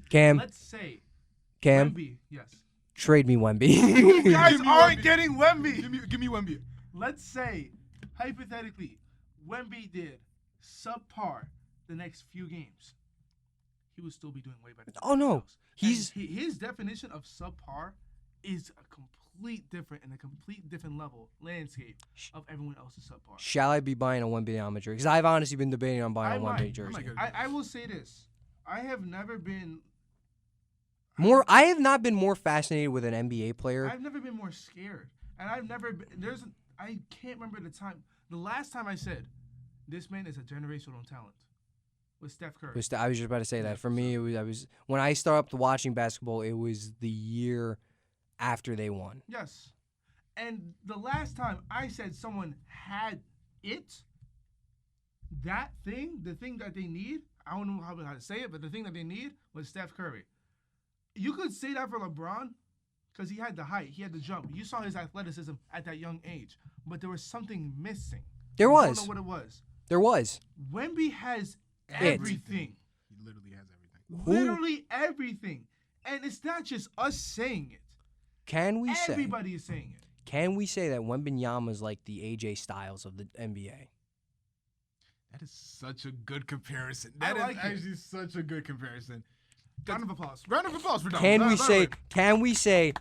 Cam. Let's say Wemby, yes. Trade me Wemby. You guys aren't getting Wemby. Give me Wemby. Let's say, hypothetically, Wemby did subpar the next few games, he would still be doing way better. Oh no, his definition of subpar is a complete different level landscape of everyone else's subpar. Shall I be buying a Wembanyama jersey? Because I've honestly been debating on buying a Wembanyama jersey. I will say this: I have never been more. I have not been more fascinated with an NBA player. I've never been more scared, and I've never been. I can't remember the last time I said, this man is a generational talent. With Steph Curry. I was just about to say that. For me, it was when I started watching basketball, it was the year after they won. Yes. And the last time I said someone had it, the thing that they need, I don't know how to say it, but the thing that they need was Steph Curry. You could say that for LeBron because he had the height, he had the jump. You saw his athleticism at that young age, but there was something missing. There was. I don't know what it was. There was. Wemby has everything. He literally has everything. Literally everything. And it's not just us saying it. Everybody is saying it. Can we say that Wembanyama is like the AJ Styles of the NBA? That is such a good comparison. That is actually such a good comparison. Round of applause. Round of applause for Dom. Can we say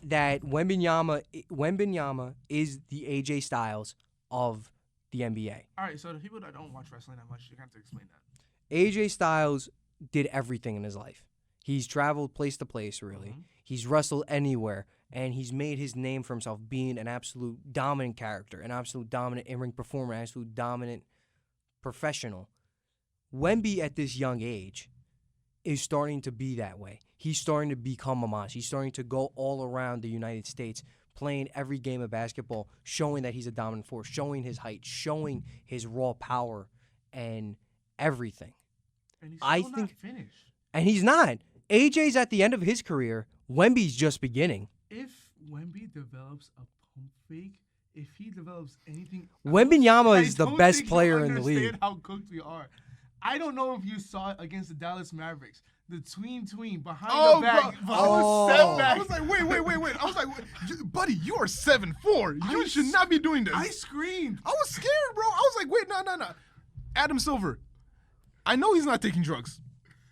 that Wembanyama is the AJ Styles of the NBA? All right, so the people that don't watch wrestling that much, you have to explain that. AJ Styles did everything in his life. He's traveled place to place, really. Mm-hmm. He's wrestled anywhere, and he's made his name for himself being an absolute dominant character, an absolute dominant in-ring performer, an absolute dominant professional. Wemby, at this young age, is starting to be that way. He's starting to become a monster. He's starting to go all around the United States, playing every game of basketball, showing that he's a dominant force, showing his height, showing his raw power, and everything. And he's still not finished. And he's not. AJ's at the end of his career. Wemby's just beginning. If Wemby develops a pump fake, if he develops anything, Wembanyama is the best player in the league. I don't understand how cooked we are. I don't know if you saw it against the Dallas Mavericks. The tween behind the back. I was like, wait. I was like, buddy, you are 7'4". You should not be doing this. I screamed. I was scared, bro. I was like, wait, no. Adam Silver, I know he's not taking drugs.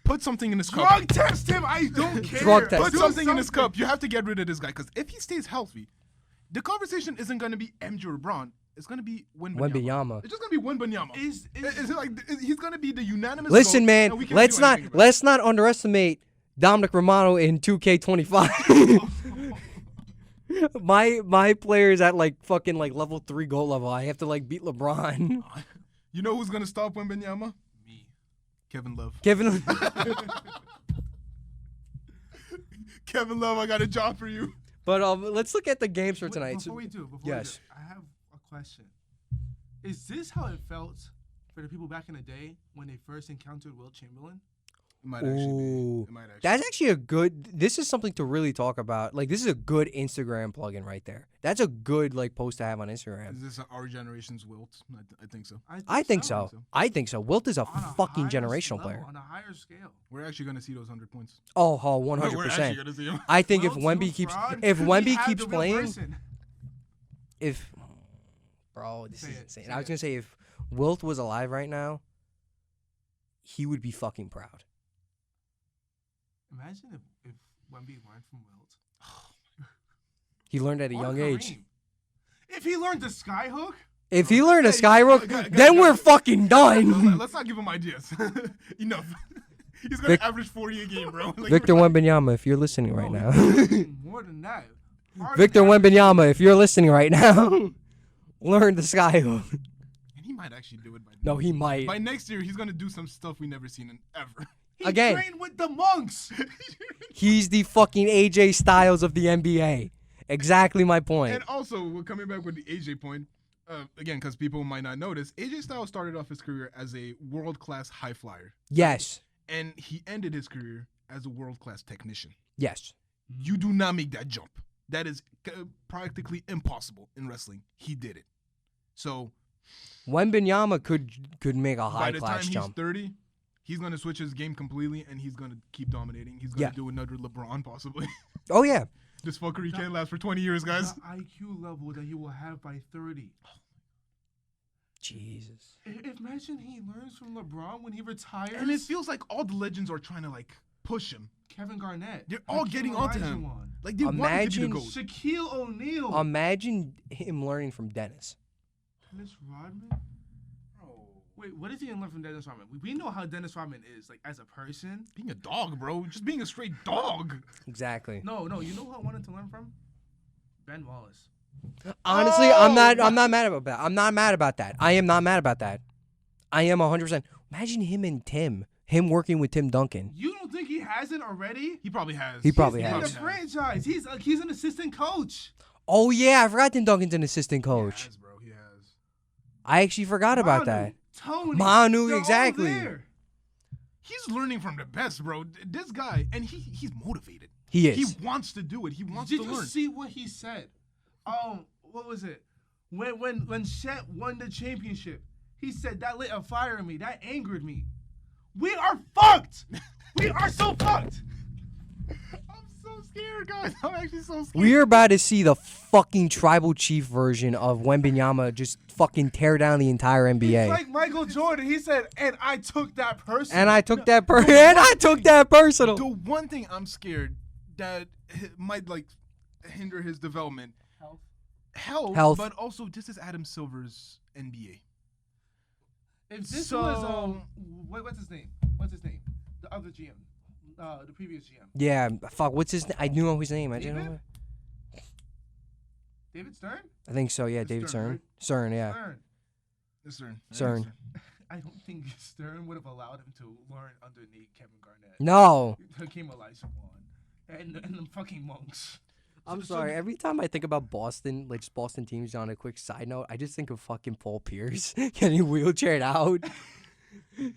Put something in his cup. Drug test him. I don't care. Drug test. Put something in his cup. You have to get rid of this guy because if he stays healthy, the conversation isn't going to be MJ or LeBron. It's going to be Wembanyama. It's just going to be Wembanyama. He's going to be the unanimous Listen, vote, man, let's not underestimate Dominic Romano in 2K25. my player is at fucking level 3 goal level. I have to beat LeBron. You know who's going to stop Wembanyama? Me. Kevin Love. Kevin Love, I got a job for you. But let's look at the games for tonight. Before we do, I have a question. Is this how it felt for the people back in the day when they first encountered Wilt Chamberlain? It might actually be. That's actually a good. This is something to really talk about. This is a good Instagram plugin right there. That's a good post to have on Instagram. Is this our generation's Wilt? I think so. I think so. I think so. Wilt is a fucking generational player. On a higher scale. We're actually going to see those 100 points. Oh, 100%. We're actually going to see them. I think if Wemby keeps playing, bro, this is insane. I was going to say if Wilt was alive right now, he would be fucking proud. Imagine if Wemby learned from Wilt. He learned at a young age. If he learned the skyhook? If he learned a skyhook, then we're fucking done. Let's not give him ideas. Enough. He's going to average 40 a game, bro. Victor Wembanyama, if you're listening right now. More than that. Victor Wembanyama, if you're listening right now, learn the skyhook. And he might actually do it by No, he might. By next year, he's going to do some stuff we never seen ever. He trained with the monks. He's the fucking AJ Styles of the NBA. Exactly my point. And also, we're coming back with the AJ point. Again, because people might not notice, AJ Styles started off his career as a world-class high flyer. Yes. And he ended his career as a world-class technician. Yes. You do not make that jump. That is practically impossible in wrestling. He did it. So Wembanyama could make a high-class jump. By the time he's 30, he's going to switch his game completely, and he's going to keep dominating. He's going to do another LeBron, possibly. Oh, yeah. This fuckery can't last for 20 years, guys. The IQ level that he will have by 30. Jesus. Imagine he learns from LeBron when he retires. And it feels like all the legends are trying to like push him. Kevin Garnett. They're all getting onto him. Like they want him to be the GOAT. Shaquille O'Neal. Imagine him learning from Dennis. Dennis Rodman? Wait, what is he gonna learn from Dennis Rodman? We know how Dennis Rodman is, like as a person. Being a dog, bro. Just being a straight dog. Exactly. No. You know who I wanted to learn from? Ben Wallace. Honestly, I'm not mad about that. I'm not mad about that. I am not mad about that. I am 100%. Imagine him and Tim. Him working with Tim Duncan. You don't think he hasn't already? He probably has. He probably has. has. He's in the franchise. He's an assistant coach. Oh yeah, I forgot Tim Duncan's an assistant coach. He has, bro. He has. I actually forgot about that. Tony, Manu, exactly. He's learning from the best, bro. This guy, and he's motivated. He is. He wants to do it. He wants to learn. Did you see what he said? What was it? When Chet won the championship, he said that lit a fire in me. That angered me. We are fucked. We are so fucked. I'm so scared, guys. I'm actually so scared. We're about to see the fucking tribal chief version of Wembanyama just fucking tear down the entire NBA. It's like Michael Jordan. He said, and I took that personal. And I took that personal. The one thing I'm scared that might like hinder his development. Health. But also, this is Adam Silver's NBA. If this was what's his name? The other GM, the previous GM. Yeah, fuck. What's his name? I knew his name. I didn't know. David Stern? I think so. Yeah, David Stern. Right? Stern. Yeah. Stern. I don't think Stern would have allowed him to learn underneath Kevin Garnett. No. Hakeem Olajuwon and the fucking monks. I'm sorry. Every time I think about Boston, like just Boston teams, on a quick side note, I just think of fucking Paul Pierce getting wheelchaired out.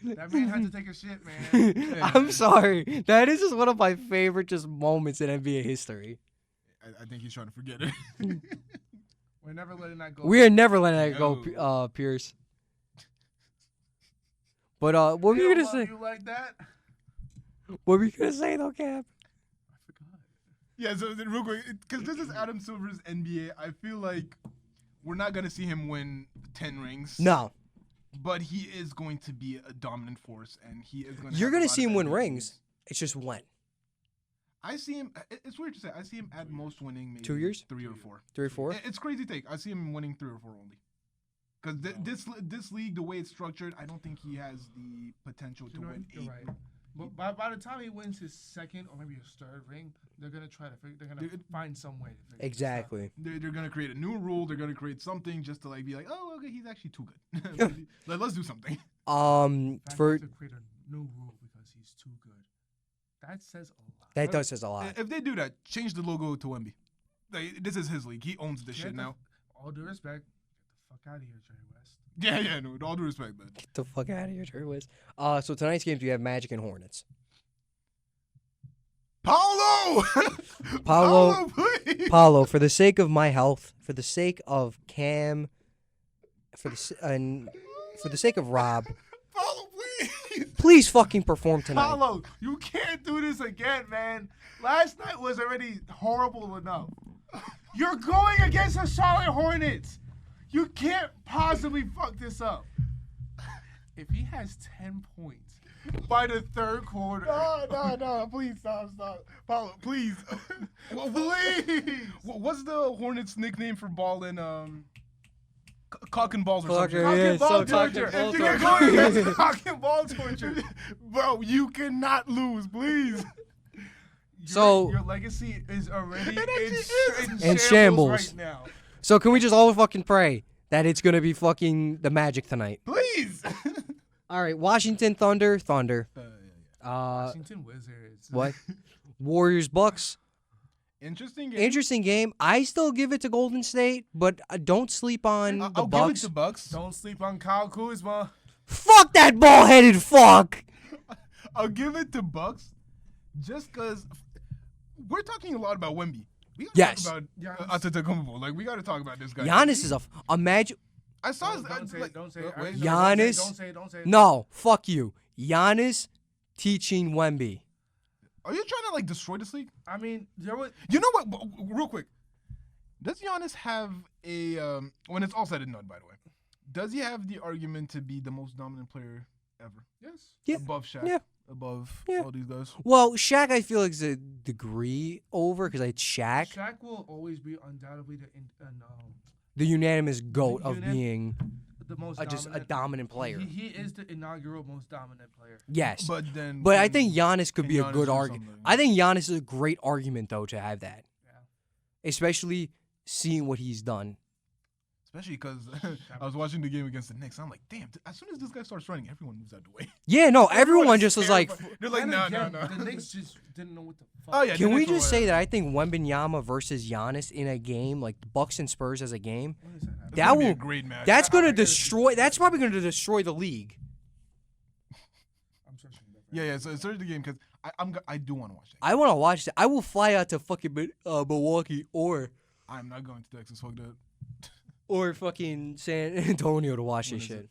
That man had to take a shit, man. I'm sorry. That is just one of my favorite just moments in NBA history. I think he's trying to forget it. We're never letting that go. We are never letting that go, Pierce. But what were you gonna say? You like that? What were you gonna say though, Cap? Yeah, so real quick, because this is Adam Silver's NBA, I feel like we're not going to see him win 10 rings. No. But he is going to be a dominant force, and he is going to You're going to see him win rings. It's just when. I see him, it's weird to say, I see him at most winning maybe 2 years? 3 or 4. 3 or 4? It's crazy take. I see him winning 3 or 4 only. Because this league, the way it's structured, I don't think he has the potential to win 8. Right. But by the time he wins his second or maybe his third ring, they're gonna find some way to figure exactly. They're gonna create a new rule. They're gonna create something just to like be like, oh, okay, he's actually too good. Let's do something. To create a new rule because he's too good. That says a lot. That does says a lot. If they do that, change the logo to Wemby. Like, this is his league. He owns this shit now. All due respect, get the fuck out of here, Jerry West. Yeah, no, with all due respect, man. Get the fuck out of here, Jerry West. So tonight's games, we have Magic and Hornets. Paulo, please. Paulo, for the sake of my health, for the sake of Cam, for the sake of Rob. Paulo, please fucking perform tonight. Paulo, you can't do this again, man. Last night was already horrible enough. You're going against the Charlotte Hornets. You can't possibly fuck this up. If he has 10 points by the third quarter. No, please stop. Paulo, please. Please. What's the Hornets' nickname for ball in cock and balls or something? Cock and ball torture. You're going against cock and ball torture. Bro, you cannot lose, please. Your legacy is already in shambles right now. So can we just all fucking pray that it's going to be fucking the Magic tonight? Please. All right, Washington Thunder. Washington Wizards. What? Warriors Bucks. Interesting game. I still give it to Golden State, but don't sleep on the I'll Bucks. Give it to Bucks. Don't sleep on Kyle Kuzma. Fuck that ball-headed fuck. I'll give it to Bucks just because we're talking a lot about Wemby. We gotta talk about Antetokounmpo. Like, we got to talk about this guy. Giannis is a magic. I saw his. Don't say it. Giannis. Don't say it. No, fuck you. Giannis teaching Wemby. Are you trying to like destroy this league? I mean, there was. You know what? Real quick, does Giannis have a when it's all said and done? By the way, Does he have the argument to be the most dominant player ever? Yes. Yeah. Above Shaq. Yeah. Above all these guys. Well, Shaq, I feel like is a degree over because it's Shaq. Shaq will always be undoubtedly The unanimous GOAT of being the most just a dominant player. He is the inaugural most dominant player. Yes. But I think Giannis could be a Giannis good do argument. something? I think Giannis is a great argument, though, to have that. Yeah. Especially seeing what he's done. Especially because I was watching the game against the Knicks. I'm like, damn, as soon as this guy starts running, everyone moves out the way. Yeah, no, everyone just was like... They're like, no. The Knicks just didn't know what the fuck. Oh, yeah, Can we just say that I think Wembanyama versus Giannis in a game, like the Bucks and Spurs as a game, that will be a great match. That's going to destroy... That's probably going to destroy the league. I'm searching that. Yeah, so search the game because I do want to watch it. I want to watch it. I will fly out to fucking Milwaukee or... I'm not going to Texas. Fuck that. Or fucking San Antonio to watch this shit. I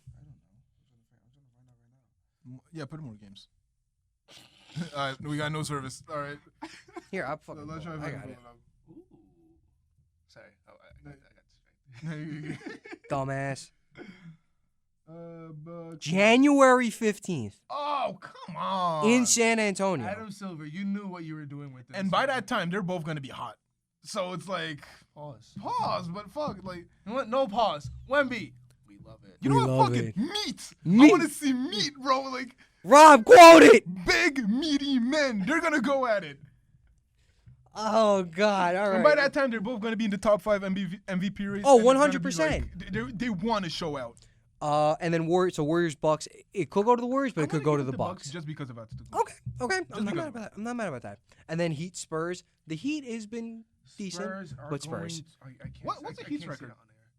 don't know. Yeah, put in more games. All right, we got no service. All right. Here, I'll fucking. Let's try I got it. Ooh. Sorry. Oh, I got distracted. Dumbass. But January 15th oh, come on. in San Antonio. Adam Silver, you knew what you were doing with this. And by that time, they're both gonna be hot. So it's like pause, but fuck, like you know what? No pause. Wemby, we love it. you know We what? love Fucking it. meat. Meat. I want to see meat, bro. Like Rob, quote it. big meaty men. They're gonna go at it. Oh God! All right. And by that time, they're both gonna be in the top 5 MVP race. Oh, and it's gonna be 100%. like, they want to show out. And then Warriors Bucks. It could go to the Warriors, but it could go to the Bucks. Just because of Antetokounmpo. Okay. I'm not mad about that. I'm not mad about that. And then Heat Spurs. The Heat has been decent, but Spurs. What's the Heat's record?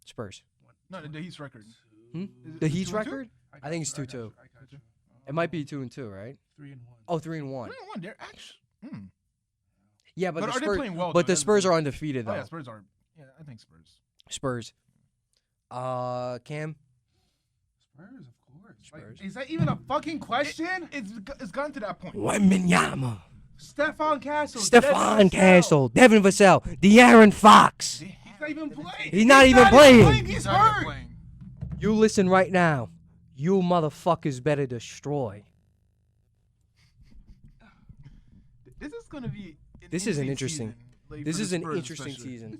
Spurs. No, the Heat's record. The Heat's 2-2? record? I think it's 2-2. It might be 2-2, right? 3-1. Oh, 3-1. 3-1. They're actually. Yeah, but But the are they Spurs. playing well, But though? the Spurs are undefeated though. Oh yeah, Spurs are. Yeah, I think Spurs. Spurs. Cam. Spurs, of course. Spurs. Like, is that even a fucking question? It's gotten to that point. Wembanyama. Stephon Castle. Stephon Castle. Devin Vassell. De'Aaron Fox. He's not even playing. He's not even playing. He's hurt. You listen right now. You motherfuckers better destroy. This is gonna be. This is an interesting. Season, like, This for is the an Spurs interesting especially. season.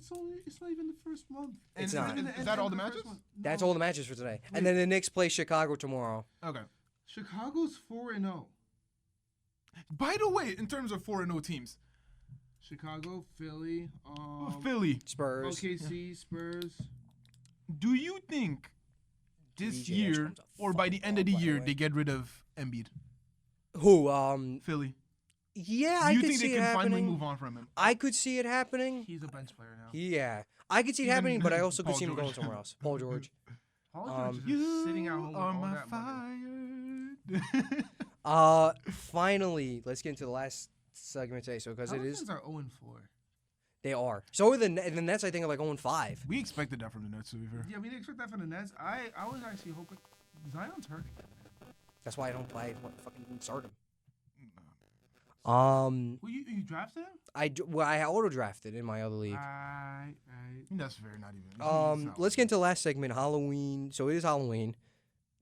It's not even the first month. It's And not. Is that all the matches? That's all the matches for today. And then the Knicks play Chicago tomorrow. Okay. Chicago's 4-0. By the way, in terms of 4-0 teams, Chicago, Philly, Philly, Spurs. OKC, Spurs. do you think this DJ year comes a or by the fucking end of the ball, by the year way. they get rid of Embiid? Who? Philly. Yeah, Do I you could think see they it can finally happening. move on from him? I could see it happening. He's a bench player now. Yeah, I could see it Even happening, but I also could Paul see him going George. somewhere else. Paul George. Paul George is just sitting at home with are all my that money. fire. Finally, let's get into the last segment today. So, because it is, Pelicans are 0-4. they are. So are the Nets. I think are like 0-5. We expected that from the Nets, to be fair. Yeah, we didn't expect that from the Nets. I was actually hoping Zion's hurt again. That's why I don't play. Fucking start him. Well, you drafted him? I auto drafted in my other league. That's fair, not even. Let's get into the last segment. Halloween. So it is Halloween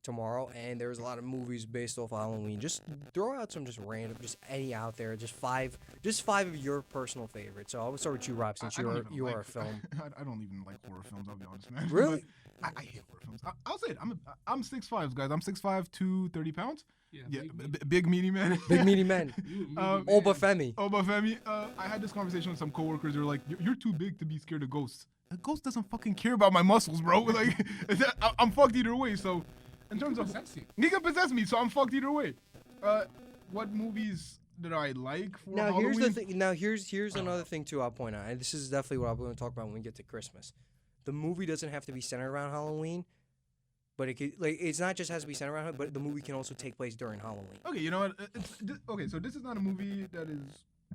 tomorrow, and there's a lot of movies based off Halloween. Just throw out some just random, just any out there. Just five of your personal favorites. So I'll start with you, Rob, since you are a film. I don't even like horror films. I'll be honest, man. Really? I hate horror films. I'll say it. I'm 6'5", guys. I'm 6'5", 230 pounds. Yeah, big meaty man. Big meaty men. Obafemi. Obafemi. I had this conversation with some coworkers. They were like, "You're too big to be scared of ghosts." A ghost doesn't fucking care about my muscles, bro. Like, I'm fucked either way. So, in terms of he can possess me, so I'm fucked either way. What movies did I like for Halloween? Here's the thing. Now here's another thing too. I'll point out, and this is definitely what I'm going to talk about when we get to Christmas. The movie doesn't have to be centered around Halloween. But it's not just has to be centered around it, but the movie can also take place during Halloween. Okay, you know what? Okay, so this is not a movie that is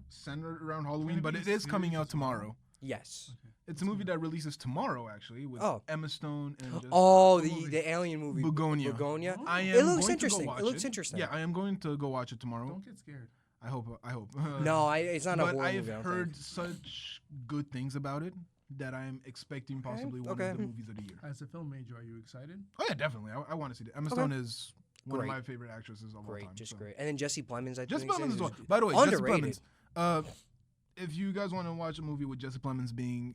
centered around Halloween, but it is coming out tomorrow. Yes. Okay. It's a movie that releases tomorrow, actually, with Emma Stone and the alien movie. Begonia. Oh. It looks interesting. It looks interesting. Yeah, I am going to go watch it tomorrow. Don't get scared. I hope. No, it's not a horror movie. But I've heard such good things about it that I'm expecting possibly one of the movies of the year. As a film major, are you excited? Oh yeah, definitely. I want to see that. Emma Stone is one of my favorite actresses of all time. Great. And then Jesse Plemons, I think. Jesse Plemons as well. By the way, underrated. Jesse Plemons. If you guys want to watch a movie with Jesse Plemons being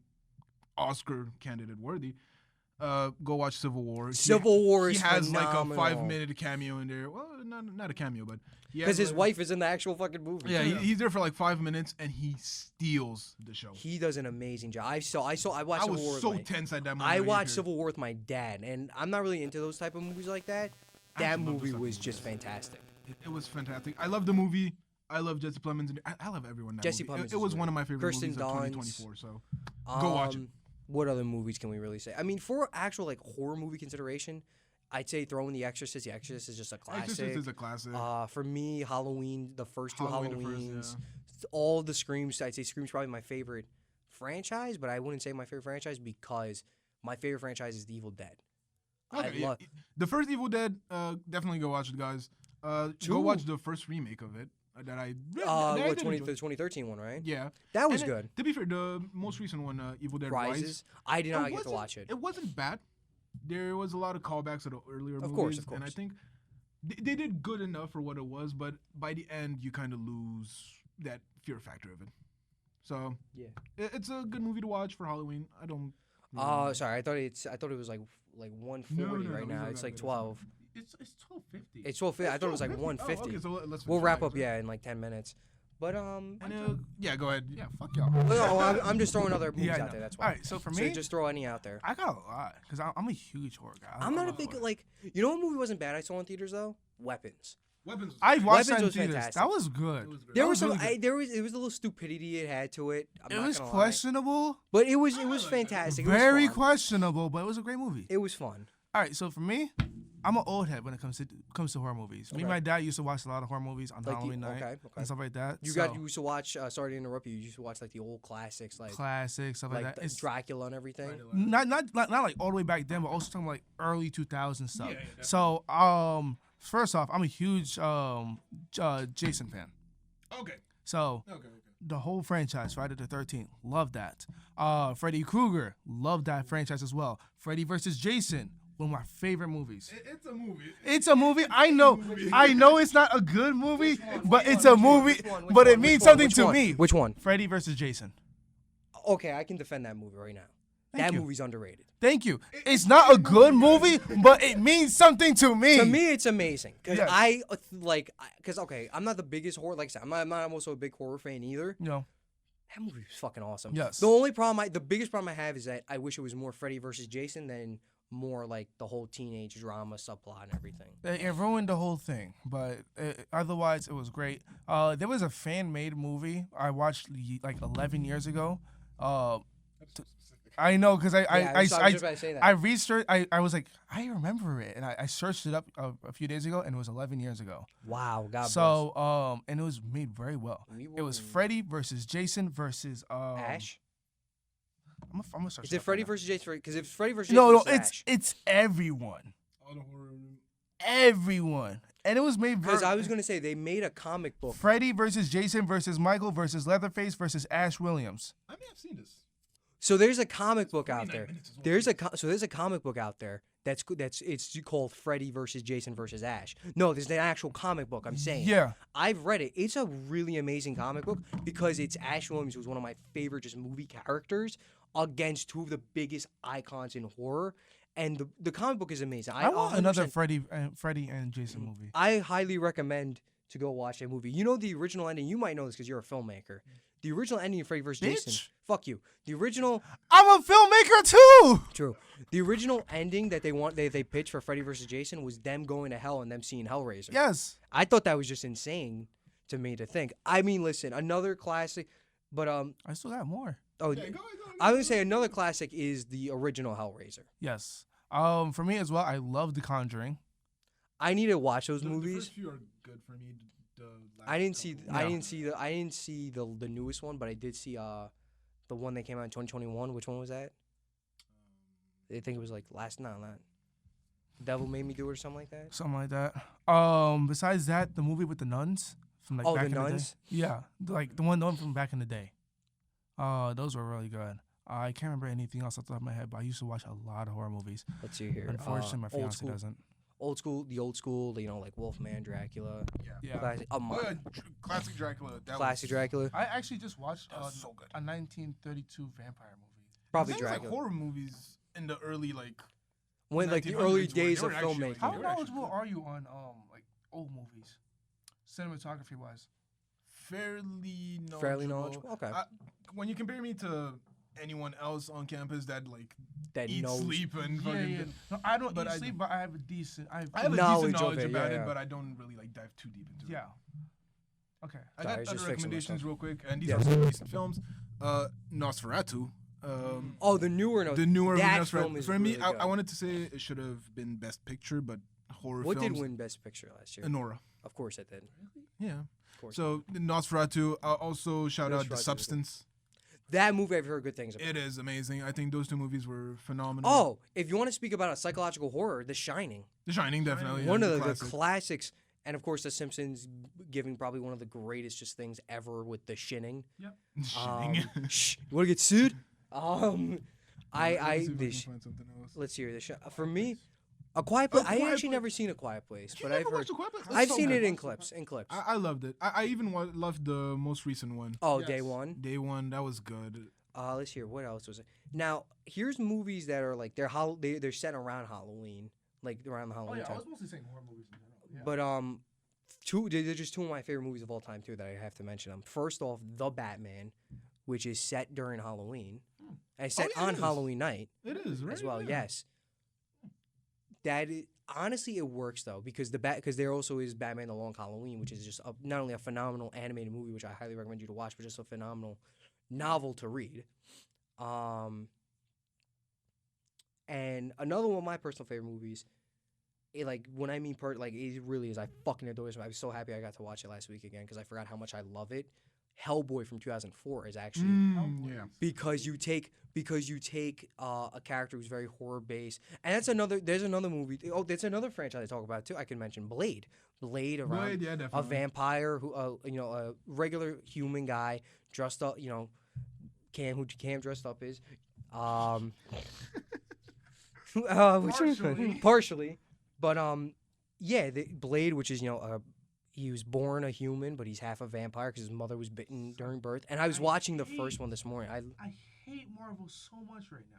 Oscar candidate worthy, go watch Civil War. Civil War is phenomenal. He has like a 5-minute cameo in there. Well, not a cameo, but because his wife is in the actual fucking movie. Yeah, he's there for like 5 minutes and he steals the show. He does an amazing job. I watched Civil War. I was so tense at that moment. I watched Civil War with my dad, and I'm not really into those type of movies like that. That movie was just fantastic. It was fantastic. I love the movie. I love Jesse Plemons. I love everyone. In that Jesse movie. Plemons. It was one of my favorite movies of 2024. So go watch it. What other movies can we really say? I mean, for actual like horror movie consideration, I'd say throw in The Exorcist. The Exorcist is just a classic. Exorcist is a classic. For me, Halloween, the first two Halloweens, yeah. All the Screams. I'd say Scream's probably my favorite franchise, but I wouldn't say my favorite franchise because my favorite franchise is The Evil Dead. Okay, the first Evil Dead, definitely go watch it, guys. Go watch the first remake of it. The 2013 one, right? Yeah, that was good. To be fair, the most recent one, Evil Dead Rises, I did not get to watch it. It wasn't bad. There was a lot of callbacks to the earlier movies, of course, and I think they did good enough for what it was. But by the end, you kind of lose that fear factor of it. So yeah, it's a good movie to watch for Halloween. I don't. Oh, sorry. I thought it was like 140 right now. It's like 12. It's 12:50. It's 12:50. I thought it was like 150. Okay, so let's we'll wrap up, in like 10 minutes. But yeah, go ahead. Yeah, fuck y'all. No, I'm just throwing other movies out there. That's why. All right, so for me, just throw any out there. I got a lot because I'm a huge horror guy. I'm not a big like. You know what movie wasn't bad? I saw in theaters though. Weapons. I watched that in theaters. Fantastic. That was good. There was some. It was a little stupidity it had to it. It was questionable, but it was fantastic. Very questionable, but it was a great movie. It was fun. All right, so for me, I'm an old head when it comes to horror movies. Me and my dad used to watch a lot of horror movies on Halloween night and stuff like that. You used to watch. Sorry to interrupt you. You used to watch like the old classics, stuff like that. It's Dracula and everything. Not like all the way back then, but also talking like early 2000s stuff. Yeah, so first off, I'm a huge Jason fan. Okay. So the whole franchise, Friday the 13th, love that. Freddy Krueger, love that franchise as well. Freddy versus Jason, one of my favorite movies. It's a movie. It's a movie. I know it's not a good movie, but it's a movie. But it means something to me. Which one? Freddy versus Jason. Okay, I can defend that movie right now. That movie's underrated. Thank you. It's not a good movie, but it means something to me. To me, it's amazing because I'm not the biggest horror. Like I said, I'm not also a big horror fan either. No. That movie was fucking awesome. Yes. The biggest problem I have is that I wish it was more Freddy versus Jason than more like the whole teenage drama subplot and everything. It ruined the whole thing, but otherwise it was great. There was a fan-made movie I watched like 11 years ago. I know because I researched. I was like, I remember it, and I searched it up a few days ago, and it was 11 years ago. Wow, God bless. So and it was made very well. It was Freddy versus Jason versus Ash. I'm gonna search. Is it Freddy versus Jason? Because if Freddy versus Jason, it's everyone. All the horror. Everyone. And it was made because I was gonna say they made a comic book. Freddy versus Jason versus Michael versus Leatherface versus Ash Williams. I may have seen this. So there's a comic book out there. There's a comic book out there that's it's called Freddy versus Jason versus Ash. No, there's an actual comic book. I'm saying. Yeah. I've read it. It's a really amazing comic book because it's Ash Williams, who's one of my favorite just movie characters, against two of the biggest icons in horror. And the comic book is amazing. I want another Freddy and Jason movie. I highly recommend to go watch that movie. You know the original ending. You might know this because you're a filmmaker. The original ending of Freddy vs. Jason. Fuck you. The original. I'm a filmmaker too. True. The original ending that they pitched for Freddy vs. Jason was them going to hell and them seeing Hellraiser. Yes. I thought that was just insane to me to think. I mean, listen, another classic, but I still got more. Oh, yeah, I was gonna say another classic is the original Hellraiser. Yes. For me as well, I love The Conjuring. I need to watch those movies. The first few are good for me. I didn't see the newest one, but I did see the one that came out in 2021. Which one was that? I think it was like Devil Made Me Do It or something like that. Something like that. Besides that, the movie with the nuns from back in the day. Yeah, like the one from back in the day. Those were really good. I can't remember anything else off the top of my head, but I used to watch a lot of horror movies. Let's see here. Unfortunately, my fiance doesn't. The old school, like Wolfman, Dracula. Yeah. Classic Dracula. Dracula. I actually just watched so good. a 1932 vampire movie. Probably Dracula. Like horror movies in the early when the early days of filmmaking. How knowledgeable are you on old movies, cinematography wise? Fairly knowledgeable. Okay. When you compare me to anyone else on campus that eat, knows. sleep, and fucking. No, I don't eat sleep, but I have a decent. I have knowledge about it, but I don't really dive too deep into it. Yeah. Okay. I got other recommendations real quick, and these are some recent films. Nosferatu. The newer Nosferatu. For me, really I wanted to say it should have been Best Picture, but horror What films. did win Best Picture last year? Nora. Of course it did. Yeah. Of course. So Nosferatu. Also shout out The Substance. That movie I've heard good things about. It is amazing. I think those two movies were phenomenal. Oh, if you want to speak about a psychological horror, The Shining. The Shining, definitely. One of the classics. And of course, The Simpsons giving probably one of the greatest just things ever with the shinning. Yep. Shinning. You want to get sued? Let's hear this. For me, A Quiet Place. I actually never seen A Quiet Place, but I've heard. I've seen it in clips. I loved it. I even loved the most recent one. Oh, yes. Day One. That was good. Let's hear what else was it. Now, here's movies that are like they're set around Halloween, like around the Halloween time. I was mostly saying horror movies in general. Yeah. But they're just two of my favorite movies of all time too that I have to mention them. First off, The Batman, which is set during Halloween. And set on Halloween night. It is, right? As well, yes. Honestly, it works though because there also is Batman: The Long Halloween, which is just not only a phenomenal animated movie, which I highly recommend you to watch, but just a phenomenal novel to read. And another one of my personal favorite movies. It really is. I fucking adore this one. I was so happy I got to watch it last week again because I forgot how much I love it. Hellboy from 2004 is actually because you take a character who's very horror based, and there's another movie. Oh, there's another franchise I talk about too. I can mention Blade around a vampire who a regular human guy dressed up. Cam dressed up is partially. But the Blade, which is he was born a human, but he's half a vampire because his mother was bitten during birth. And I was watching the first one this morning. I hate Marvel so much right now.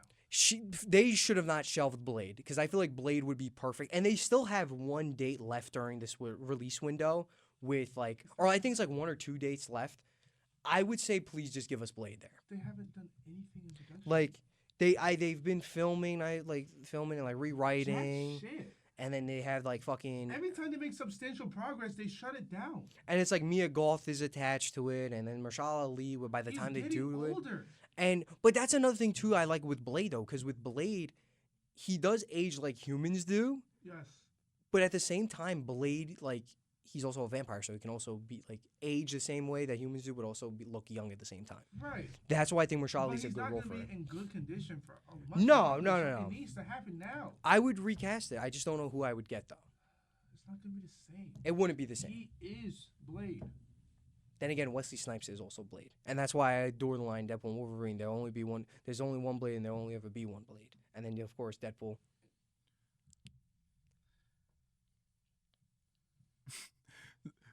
They should have not shelved Blade because I feel like Blade would be perfect. And they still have one date left during this release window with or I think it's 1 or 2 dates left. I would say please just give us Blade there. They haven't done anything in production. They've been filming and rewriting. Jack shit. And then they have fucking. Every time they make substantial progress, they shut it down. And it's Mia Goth is attached to it, and then Mahershala Ali. By the time they do older. But that's another thing too. I like with Blade though, because with Blade, he does age like humans do. Yes. But at the same time, Blade he's also a vampire, so he can also be age the same way that humans do, but also look young at the same time. Right. That's why I think Mahershala Ali's a good role for it. He's not going to be in good condition for a No. It needs to happen now. I would recast it. I just don't know who I would get though. It's not going to be the same. It wouldn't be the same. He is Blade. Then again, Wesley Snipes is also Blade, and that's why I adore the line Deadpool and Wolverine. There'll only be one. There's only one Blade, and there'll only ever be one Blade. And then of course Deadpool.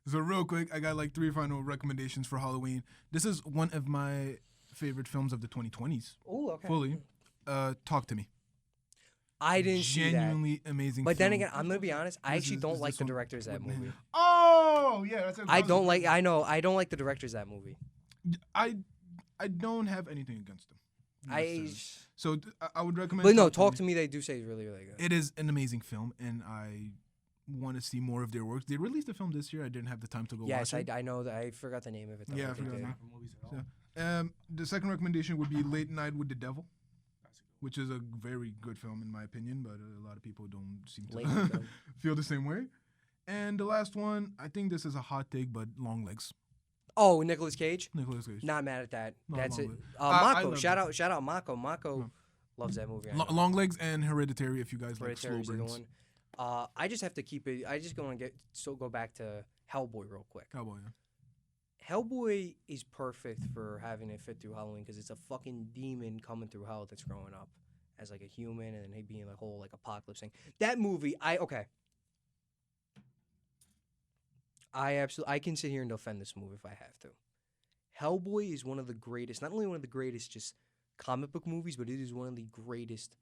So real quick, I got 3 final recommendations for Halloween. This is one of my favorite films of the 2020s. Oh, okay. Fully. Talk to Me. I didn't see that. Genuinely amazing But film. then again, I'm gonna be honest. I actually don't like the directors of that movie. Oh, yeah. That's I don't like the directors of that movie. I don't have anything against them. I would recommend. But no, Talk to Me. They do say is really, really good. It is an amazing film, and I want to see more of their work. They released the film this year. I didn't have the time to go watch it. Yes, I know that. I forgot the name of it. Though. Yeah, I forgot. The second recommendation would be Late Night with the Devil, which is a very good film in my opinion, but a lot of people don't seem to feel the same way. And the last one, I think this is a hot take, but Long Legs. Oh, Nicolas Cage? Nicolas Cage. Not mad at that. No, that's it. Mako. Shout out Mako. Mako loves that movie. Long Legs and Hereditary if you guys like slow burns. I just have to keep it. I just want to go back to Hellboy real quick. Hellboy, yeah. Hellboy is perfect for having it fit through Halloween because it's a fucking demon coming through hell that's growing up as like a human and then he being the whole like apocalypse thing. That movie, I can sit here and defend this movie if I have to. Hellboy is one of the greatest, not only one of the greatest just comic book movies, but it is one of the greatest.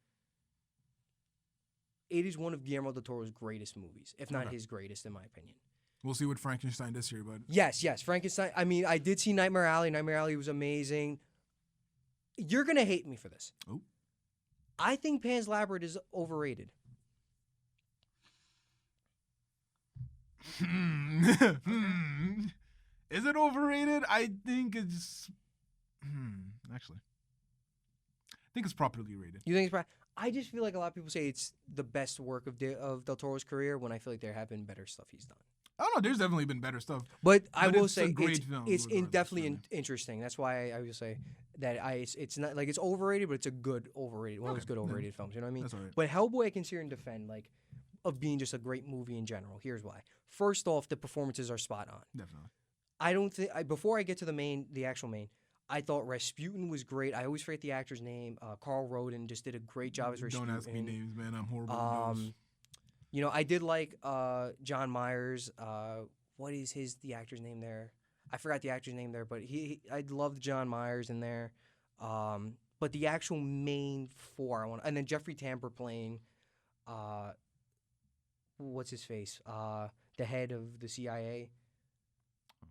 It is one of Guillermo del Toro's greatest movies, if not his greatest, in my opinion. We'll see what Frankenstein does here, but yes, Frankenstein. I mean, I did see Nightmare Alley. Nightmare Alley was amazing. You're gonna hate me for this. Oh. I think Pan's Labyrinth is overrated. Is it overrated? I think it's actually. I think it's properly rated. You think it's I just feel like a lot of people say it's the best work of Del Toro's career when I feel like there have been better stuff he's done. I don't know. There's definitely been better stuff. But I will say it's definitely interesting. That's why I would say that it's not like it's overrated, but it's a good overrated, one of those good overrated films. You know what I mean? That's all right. But Hellboy, I can see and defend like of being just a great movie in general. Here's why. First off, the performances are spot on. Definitely. I don't think before I get to the actual main. I thought Rasputin was great. I always forget the actor's name. Carl Roden just did a great job as Rasputin. Don't ask me names, man. I'm horrible. You know, I did like John Myers. What is the actor's name there? I forgot the actor's name there, but I loved John Myers in there. But the actual main four, and then Jeffrey Tambor playing, what's his face? The head of the CIA.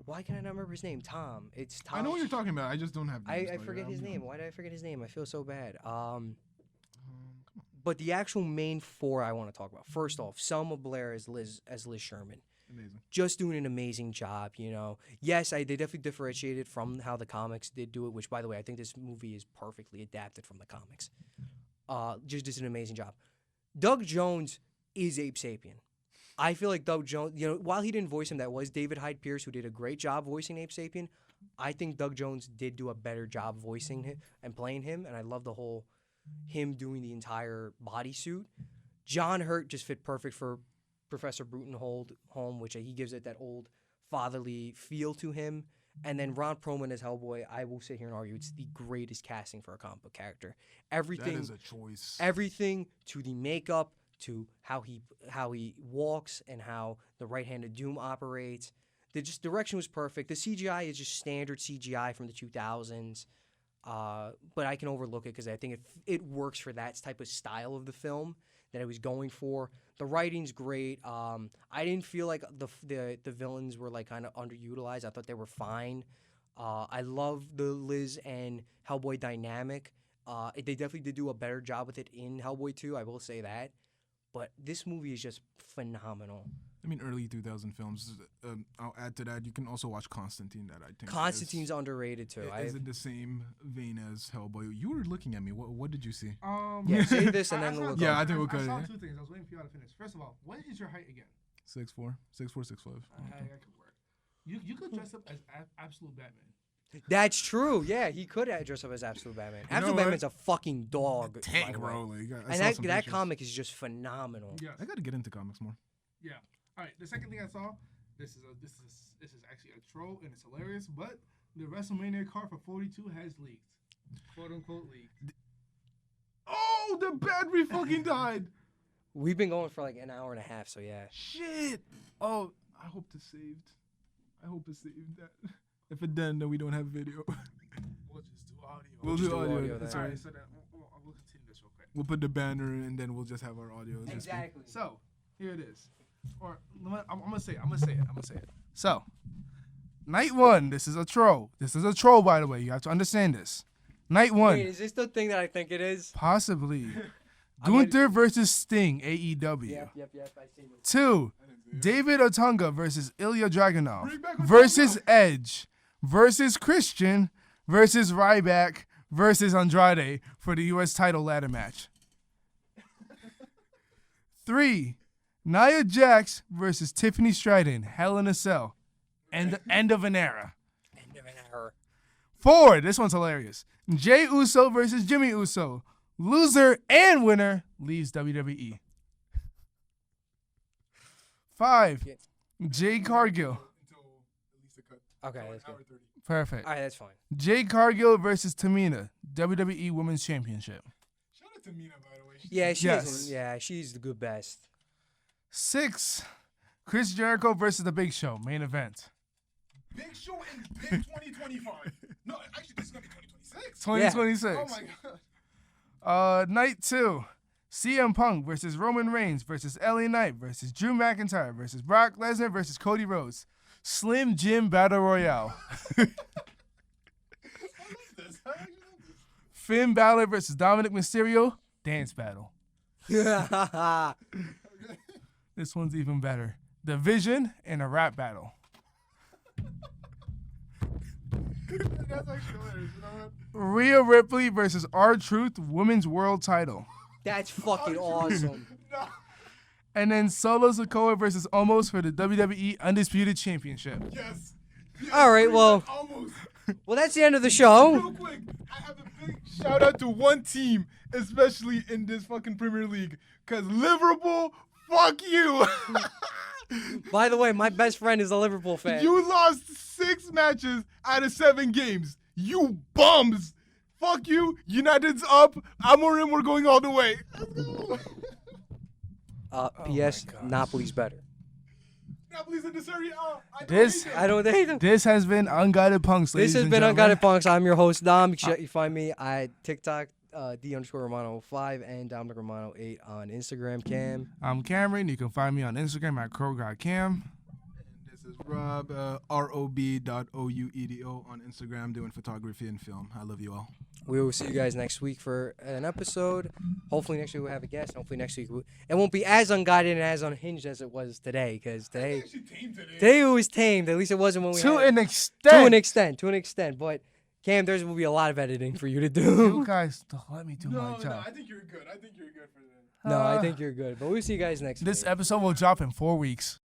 Why can I not remember his name? Tom. It's Tom. I know what you're talking about. I just don't have. I forget his name. Why did I forget his name? I feel so bad. But the actual main four I want to talk about. First off, Selma Blair as Liz Sherman. Amazing. Just doing an amazing job, you know. Yes, they definitely differentiated from how the comics did do it, which, by the way, I think this movie is perfectly adapted from the comics. Just did an amazing job. Doug Jones is Abe Sapien. I feel like Doug Jones, you know, while he didn't voice him, that was David Hyde Pierce, who did a great job voicing Abe Sapien. I think Doug Jones did do a better job voicing him and playing him, and I love the whole him doing the entire bodysuit. John Hurt just fit perfect for Professor Brutenhold home, which he gives it that old fatherly feel to him. And then Ron Perlman as Hellboy, I will sit here and argue it's the greatest casting for a comic book character. Everything, that is a choice. Everything to the makeup, to how he walks and how the right hand of Doom operates. The direction was perfect. The CGI is just standard CGI from the 2000s. But I can overlook it because I think it works for that type of style of the film that I was going for. The writing's great. I didn't feel like the villains were like kind of underutilized. I thought they were fine. I love the Liz and Hellboy dynamic. They definitely did do a better job with it in Hellboy 2. I will say that. But this movie is just phenomenal. I mean, early 2000 films. I'll add to that. You can also watch Constantine. That I think Constantine's underrated too. Is it the same vein as Hellboy? You were looking at me. What did you see? Yeah, say this and then we'll. Yeah, I think we'll cut it. I saw two things. I was waiting for you to finish. First of all, what is your height again? 6'4", 6'5". I could work. You could dress up as Absolute Batman. That's true. Yeah, he could dress up as Absolute Batman. Absolute Batman's a fucking dog. Tank, bro. And that comic is just phenomenal. Yes. I got to get into comics more. Yeah. All right. The second thing I saw, this is actually a troll and it's hilarious. But the WrestleMania card for 42 has leaked, quote unquote leaked. Oh, the battery fucking died. We've been going for like an hour and a half, so yeah. Shit. Oh, I hope it's saved. That. If it done, then we don't have video. We'll just do audio. We'll do audio. That's right. So we'll continue this real quick. We'll put the banner and then we'll just have our audio. Exactly. So here it is. Or I'm gonna say it. So night one. This is a troll. By the way. You have to understand this. Night one. Wait, is this the thing that I think it is? Possibly. Gunther versus Sting, AEW. Yep. I see it. 2. David Otunga versus Ilya Dragunov versus Edge versus Christian versus Ryback versus Andrade for the U.S. title ladder match. 3. Nia Jax versus Tiffany Stratton, Hell in a Cell, and the end of an era. 4. This one's hilarious. Jey Uso versus Jimmy Uso. Loser and winner leaves WWE. 5. Jade Cargill. Okay, that's good. Perfect. All right, that's fine. Jade Cargill versus Tamina, WWE Women's Championship. Shout out to Tamina, by the way. She's the good best. 6, Chris Jericho versus The Big Show, main event. Big Show in Big 2025. No, actually, this is gonna be 2026. 2026. Oh my god. Night 2. CM Punk versus Roman Reigns versus LA Knight versus Drew McIntyre versus Brock Lesnar versus Cody Rhodes. Slim Jim Battle Royale. Finn Balor versus Dominic Mysterio. Dance battle. This one's even better. Division and a rap battle. That's actually hilarious. You know what? Rhea Ripley versus R-Truth Women's World Title. That's fucking awesome. No. And then Solo Sikoa versus Omos for the WWE Undisputed Championship. Yes. All right, well. Almost. Well, that's the end of the show. Real quick, I have a big shout out to one team, especially in this fucking Premier League, because Liverpool, fuck you. By the way, my best friend is a Liverpool fan. You lost 6 matches out of 7 games. You bums. Fuck you. United's up. Amorim, we're going all the way. Let's go. P.S. Napoli's better. Napoli's in the Serie A. I don't hate them. This has been Unguided Punks, ladies This has and been gentlemen. Unguided Punks. I'm your host, Dom. You find me at TikTok, D_Romano5 and Dominic Romano8 on Instagram, Cam. I'm Cameron. You can find me on Instagram at CrowGodCam. This is Rob, rob.ouedo on Instagram, doing photography and film. I love you all. We will see you guys next week for an episode. Hopefully next week we'll have a guest. Hopefully next week it won't be as unguided and as unhinged as it was today. Because today it was tamed. At least it wasn't when we To had an extent. To an extent. But Cam, there's will be a lot of editing for you to do. You guys don't let me do my job. No, I think you're good. I think you're good for that. No, I think you're good. But we'll see you guys next week. This episode will drop in 4 weeks.